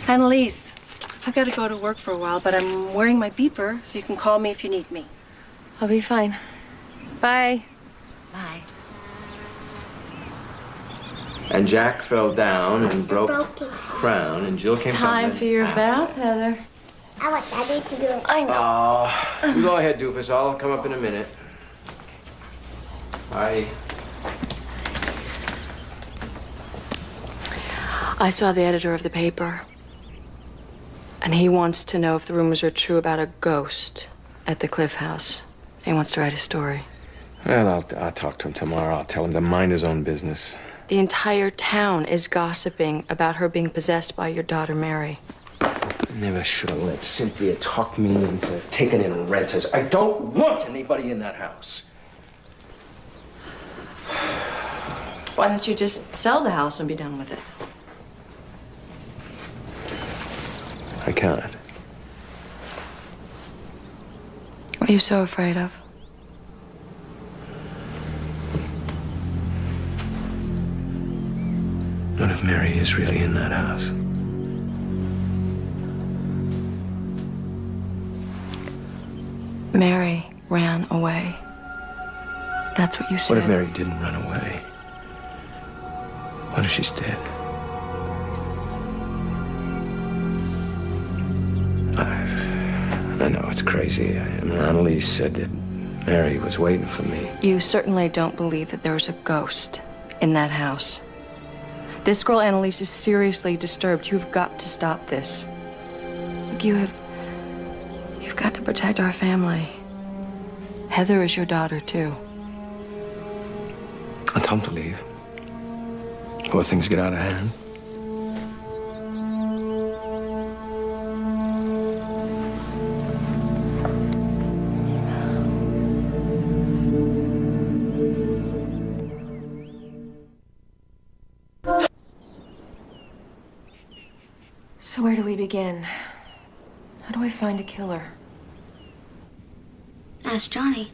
Annalise, I've got to go to work for a while, but I'm wearing my beeper, so you can call me if you need me. I'll be fine. Bye. Bye. And Jack fell down and broke his crown, and Jill came Time for your bath, Heather. I want Daddy to do it. I know. You go ahead, doofus. I'll come up in a minute. Bye. I saw the editor of the paper, and he wants to know if the rumors are true about a ghost at the Cliff House. He wants to write a story. Well, I'll talk to him tomorrow. I'll tell him to mind his own business. The entire town is gossiping about her being possessed by your daughter, Mary. I never should have let Cynthia talk me into taking in renters. I don't want anybody in that house. Why don't you just sell the house and be done with it? I can't. What are you so afraid of? What if Mary is really in that house? Mary ran away. That's what you said. What if Mary didn't run away? What if she's dead? I know it's crazy. I mean, Annalise said that Mary was waiting for me. You certainly don't believe that there was a ghost in that house. This girl, Annalise, is seriously disturbed. You've got to stop this. Look, you've got to protect our family. Heather is your daughter, too. I'll tell him to leave before things get out of hand. So where do we begin? How do I find a killer? Ask Johnny.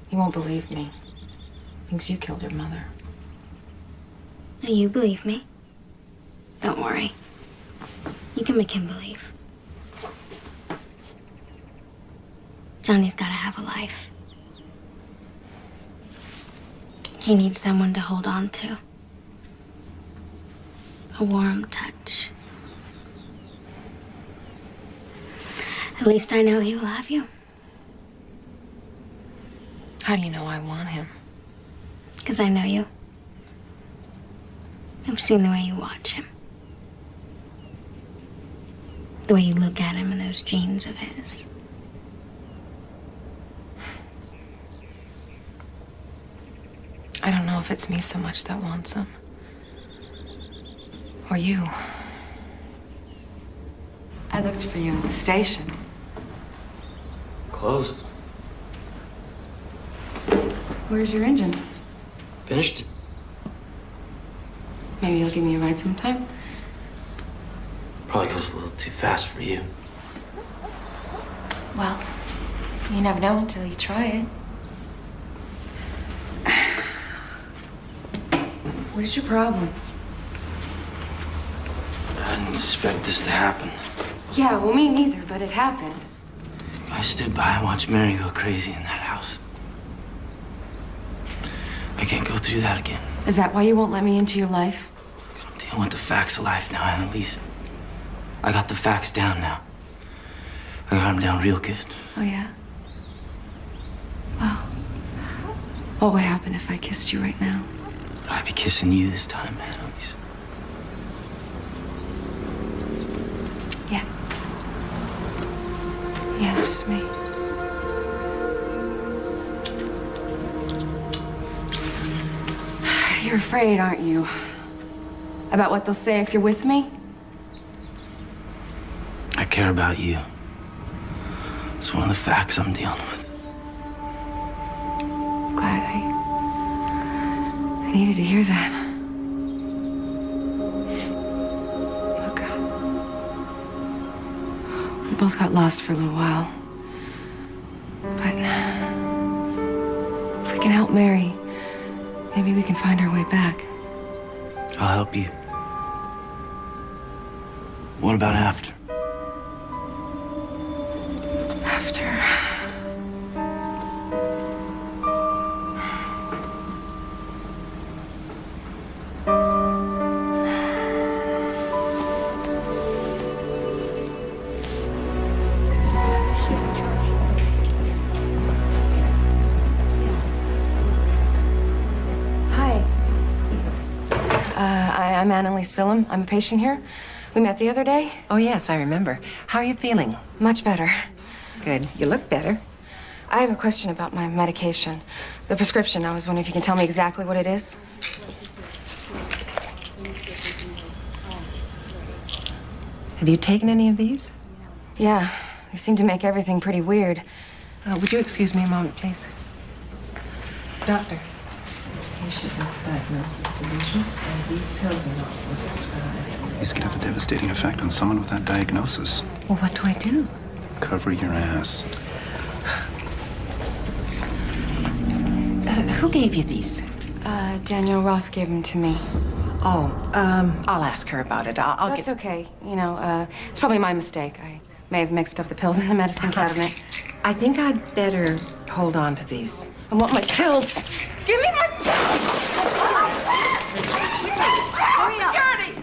He won't believe me. Thinks you killed your mother. No, you believe me. Don't worry. You can make him believe. Johnny's gotta have a life. He needs someone to hold on to. A warm touch. At least I know he will have you. How do you know I want him? Because I know you. I've seen the way you watch him. The way you look at him in those jeans of his. I don't know if it's me so much that wants him. Or you. I looked for you at the station. Closed. Where's your engine? Finished. Maybe you'll give me a ride sometime? Probably goes a little too fast for you. Well, you never know until you try it. What is your problem? I didn't expect this to happen. Yeah, well, me neither, but it happened. I stood by and watched Mary go crazy in that house. I can't go through that again. Is that why you won't let me into your life? I'm dealing with the facts of life now, Annalise. I got the facts down now. I got them down real good. Oh, yeah? Well, what would happen if I kissed you right now? I'd be kissing you this time, Annalise. Yeah. Yeah, just me. You're afraid, aren't you? About what they'll say if you're with me? I care about you. It's one of the facts I'm dealing with. Glad I needed to hear that. both got lost for a little while. But if we can help Mary, maybe we can find our way back. I'll help you. What about after? After. I'm Annalise Phillum. I'm a patient here. We met the other day. Oh, yes, I remember. How are you feeling? Much better. Good. You look better. I have a question about my medication. The prescription. I was wondering if you can tell me exactly what it is. Have you taken any of these? Yeah. They seem to make everything pretty weird. Would you excuse me a moment, please? Doctor. This patient is diagnosed with delusion, and these pills are not prescribed. This could have a devastating effect on someone with that diagnosis. Well, what do I do? Cover your ass. Who gave you these? Danielle Roth gave them to me. Oh, I'll ask her about it. I'll That's okay. You know, it's probably my mistake. I may have mixed up the pills in the medicine cabinet. I think I'd better hold on to these. I want my pills. Give me my pills! Hurry up! Security!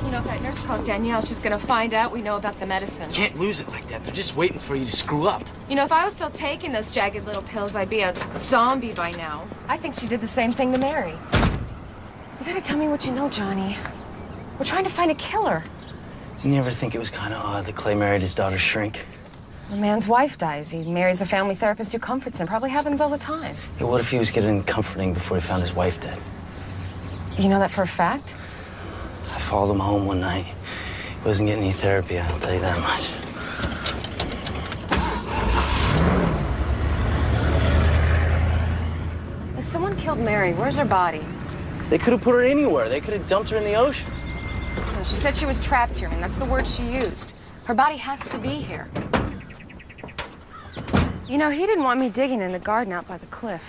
You know, if that nurse calls Danielle, she's gonna find out we know about the medicine. Can't lose it like that. They're just waiting for you to screw up. You know, if I was still taking those jagged little pills, I'd be a zombie by now. I think she did the same thing to Mary. You gotta tell me what you know, Johnny. We're trying to find a killer. Didn't you ever think it was kind of odd that Clay married his daughter's shrink? A man's wife dies. He marries a family therapist who comforts him. Probably happens all the time. Hey, what if he was getting comforting before he found his wife dead? You know that for a fact? I followed him home one night. He wasn't getting any therapy, I'll tell you that much. If someone killed Mary, where's her body? They could have put her anywhere. They could have dumped her in the ocean. No, she said she was trapped here, and that's the word she used. Her body has to be here. You know, he didn't want me digging in the garden out by the cliff.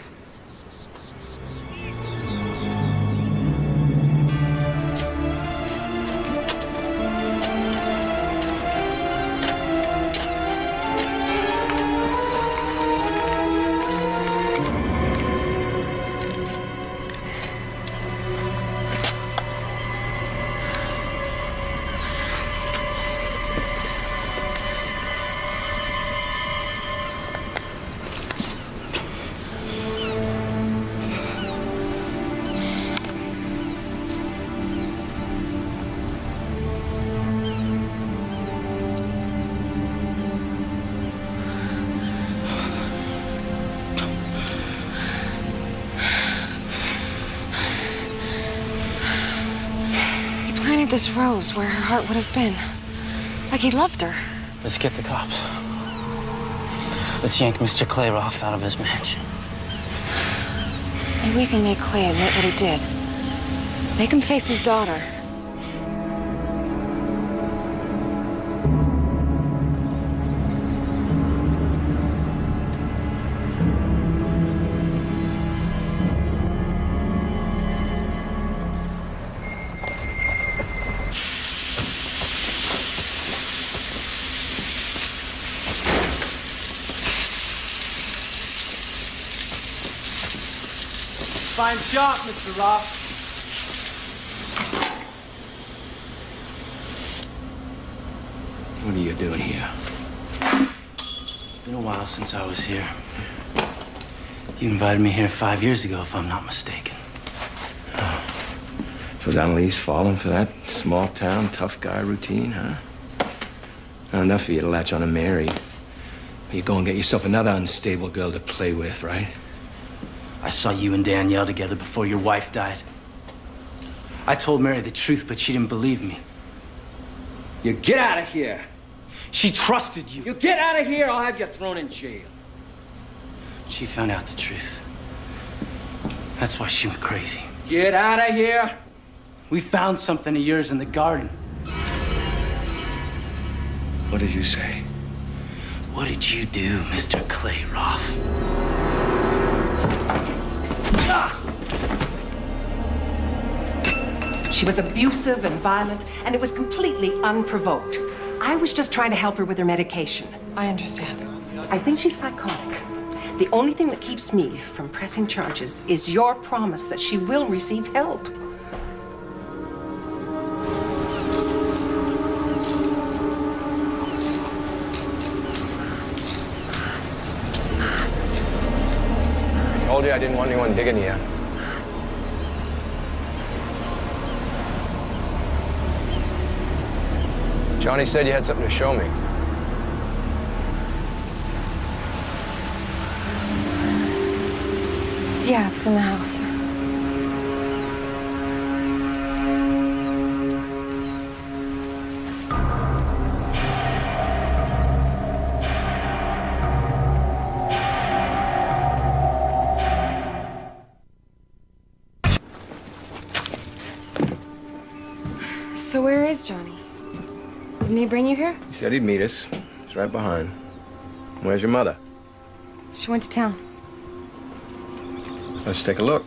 This rose where her heart would have been. Like he loved her. Let's get the cops. Let's yank Mr. Clayroff out of his mansion. Maybe we can make Clay admit what he did. Make him face his daughter. Fine shot, Mr. Roth. What are you doing here? It's been a while since I was here. You invited me here 5 years ago, if I'm not mistaken. So is Annalise falling for that small town, tough guy routine, huh? Not enough for you to latch on to Mary. You go and get yourself another unstable girl to play with, right? I saw you and Danielle together before your wife died. I told Mary the truth, but she didn't believe me. You get out of here. She trusted you. You get out of here, I'll have you thrown in jail. She found out the truth. That's why she went crazy. Get out of here. We found something of yours in the garden. What did you say? What did you do, Mr. Clayroff? She was abusive and violent, and it was completely unprovoked. I was just trying to help her with her medication. I understand. I think she's psychotic. The only thing that keeps me from pressing charges is your promise that she will receive help. I told you I didn't want anyone digging you. Johnny said you had something to show me. Yeah, it's in the house. So where is Johnny? Didn't he bring you here? He said he'd meet us. He's right behind. Where's your mother? She went to town. Let's take a look.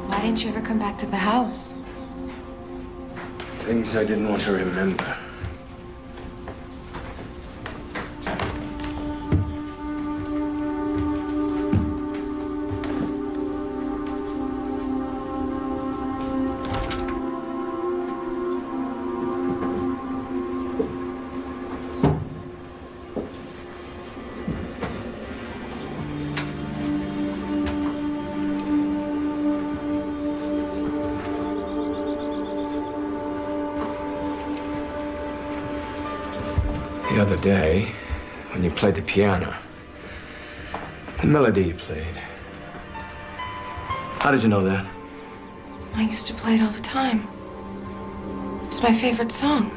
Why didn't you ever come back to the house? Things I didn't want to remember. The other day, when you played the piano, the melody you played. How did you know that? I used to play it all the time. It's my favorite song.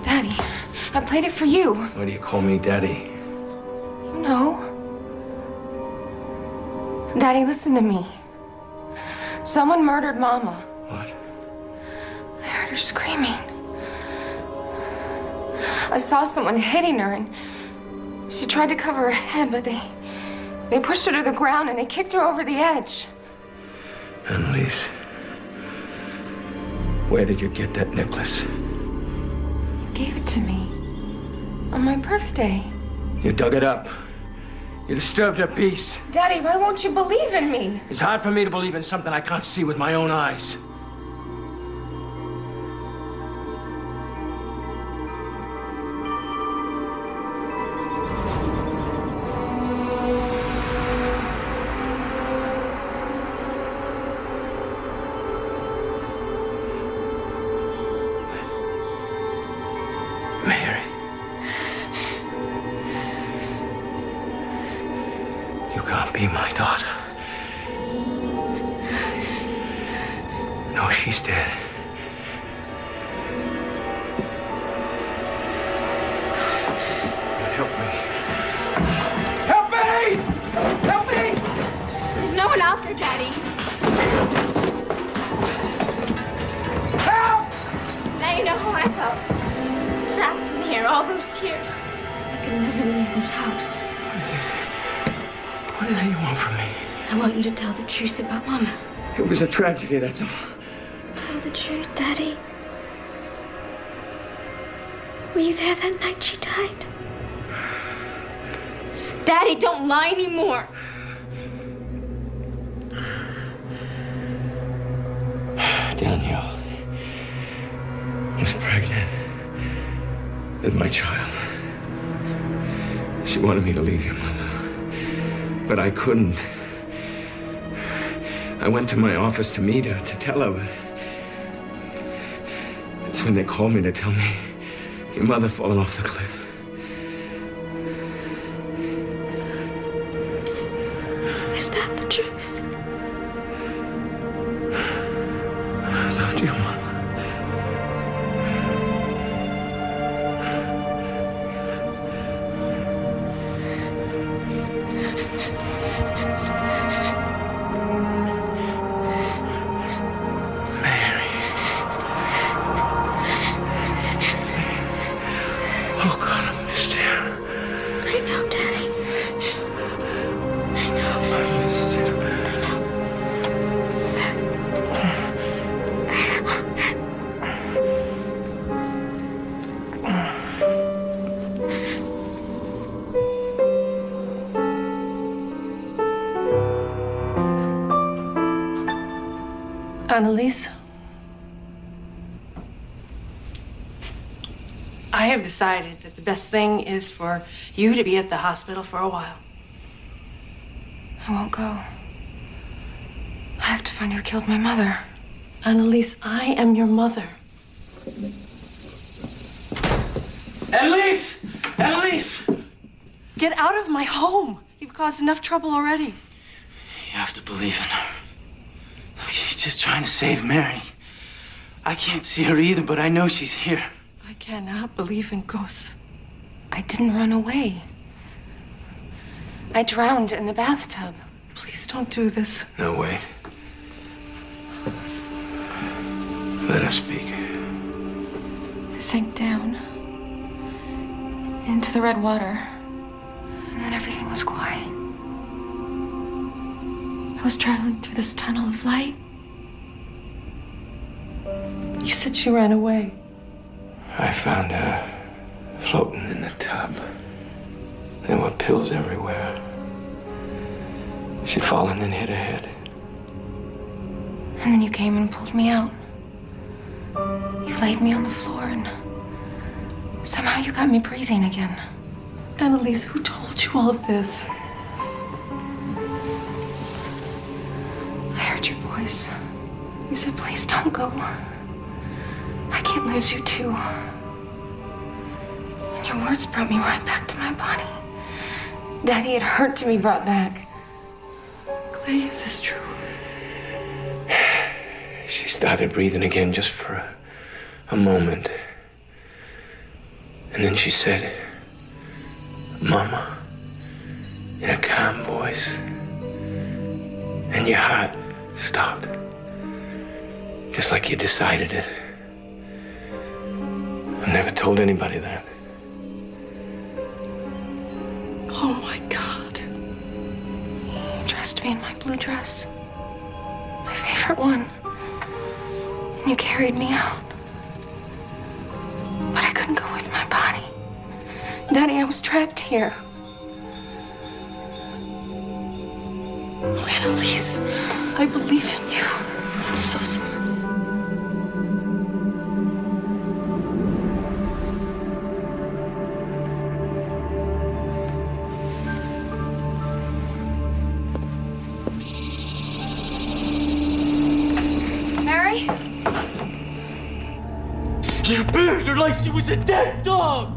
Daddy, I played it for you. Why do you call me Daddy? You know. Daddy, listen to me. Someone murdered Mama. What? I heard her screaming. I saw someone hitting her, and she tried to cover her head, but they pushed her to the ground and they kicked her over the edge. Annalise, where did you get that necklace? You gave it to me on my birthday. You dug it up. You disturbed her peace. Daddy, why won't you believe in me? It's hard for me to believe in something I can't see with my own eyes. Mary. You can't be my daughter. No, she's dead. Help me. Help me! Help me! There's no one out there, Daddy. Help! Now you know how I felt. Trapped in here all those years. I could never leave this house. What is it? What is it you want from me? I want you to tell the truth about Mama. It was a tragedy, that's all. Tell the truth, Daddy. Were you there that night she died? Daddy, don't lie anymore. Danielle was pregnant with my child. She wanted me to leave your mother, but I couldn't. I went to my office to meet her, to tell her, but that's when they called me to tell me your mother fallen off the cliff. Is that the truth? I loved your mother. Annalise, I have decided that the best thing is for you to be at the hospital for a while. I won't go. I have to find who killed my mother. Annalise, I am your mother. Annalise! Annalise! Get out of my home. You've caused enough trouble already. You have to believe in her. Look, she's just trying to save Mary. I can't see her either, but I know she's here. I cannot believe in ghosts. I didn't run away. I drowned in the bathtub. Please don't do this. No, wait. Let us speak. I sank down into the red water, and then everything was quiet. I was traveling through this tunnel of light. You said she ran away. I found her floating in the tub. There were pills everywhere. She'd fallen and hit her head. And then you came and pulled me out. You laid me on the floor, and somehow you got me breathing again. Annalise, who told you all of this? I heard your voice. You said, please don't go. I can't lose you too. And your words brought me right back to my body. Daddy had hurt to be brought back. Clay, is this true? She started breathing again just for a moment. And then she said, Mama, in a calm voice. And your heart stopped. Just like you decided it. I never told anybody that. Oh my God. You dressed me in my blue dress. My favorite one. And you carried me out. But I couldn't go with my body. Daddy, I was trapped here. Oh, Annalise, I believe in you. I'm so sorry. Mary? You buried her like she was a dead dog!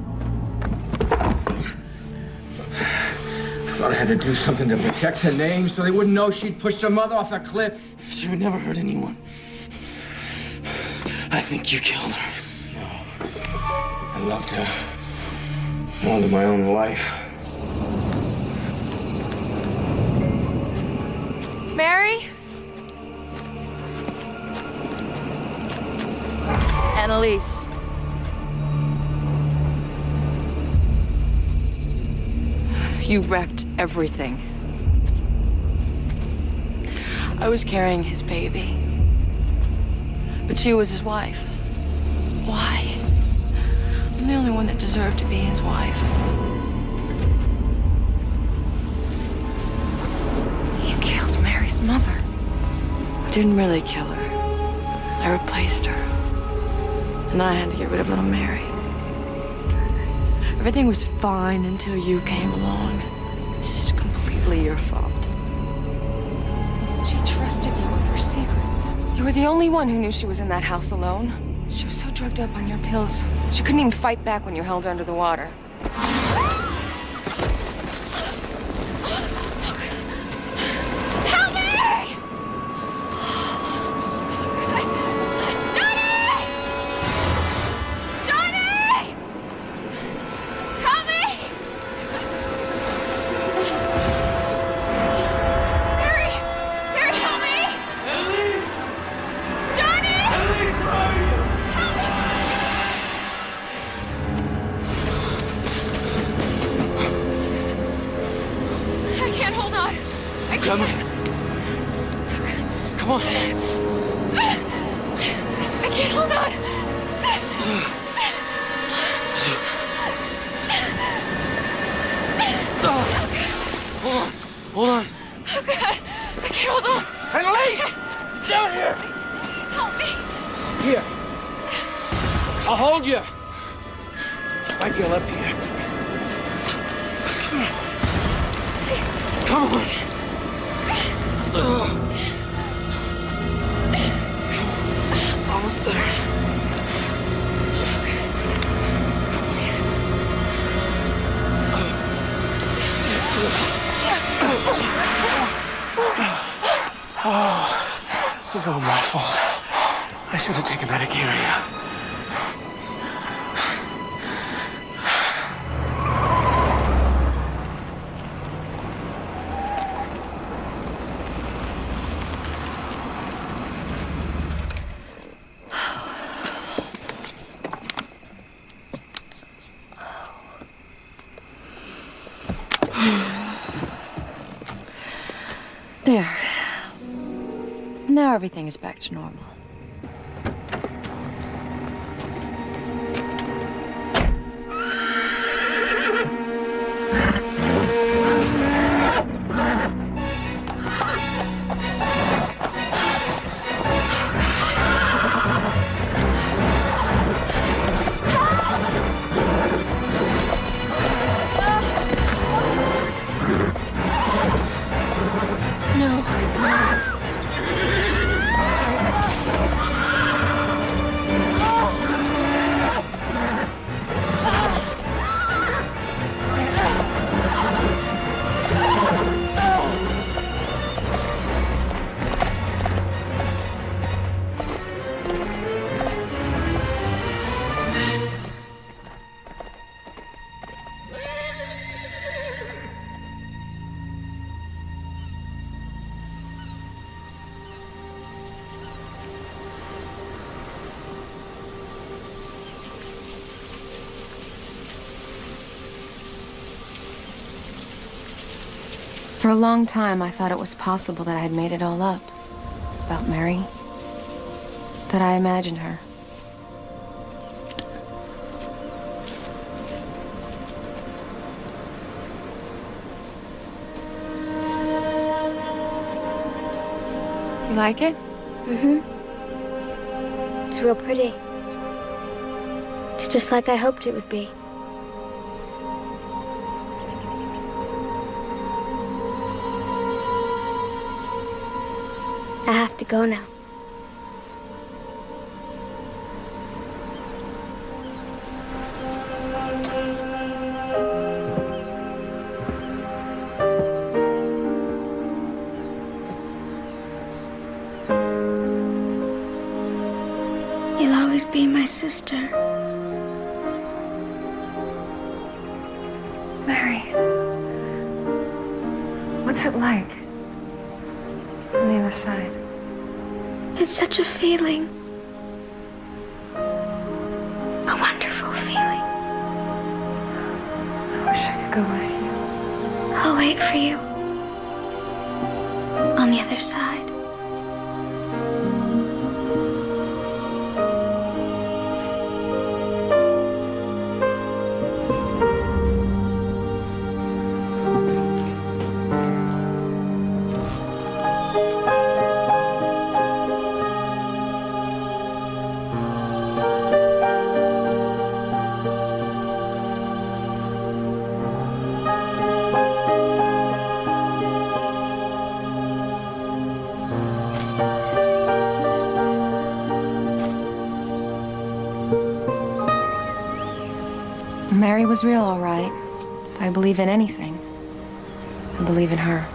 I thought I had to do something to protect her name so they wouldn't know she'd pushed her mother off the cliff. She would never hurt anyone. I think you killed her. No. I loved her more than my own life. Mary? Annalise. You wrecked everything. I was carrying his baby. But she was his wife. Why? I'm the only one that deserved to be his wife. You killed Mary's mother. I didn't really kill her. I replaced her. And then I had to get rid of little Mary. Everything was fine until you came along. This is completely your fault. She trusted you with her secrets. You were the only one who knew she was in that house alone. She was so drugged up on your pills, she couldn't even fight back when you held her under the water. Help me! Johnny! Johnny! Help me! Mary! Mary, help me! Annalise! Johnny! Annalise, where are you? Help me! I can't hold on. I can't. Come on. Come on. I can't hold on. Hold on. Hold on. Oh, God. I can't hold on. Annalise! He's down here! Help me. Here. I'll hold you. Wipe your lip here. Come on. Almost there. Oh, it was all my fault. I should have taken better care of you. There. Now everything is back to normal. For a long time, I thought it was possible that I had made it all up. About Mary. That I imagined her. You like it? Mm-hmm. It's real pretty. It's just like I hoped it would be. I have to go now. You'll always be my sister. Mary. What's it like? On the other side. It's such a feeling. A wonderful feeling. I wish I could go with you. I'll wait for you. On the other side. Mary was real, all right. If I believe in anything, I believe in her.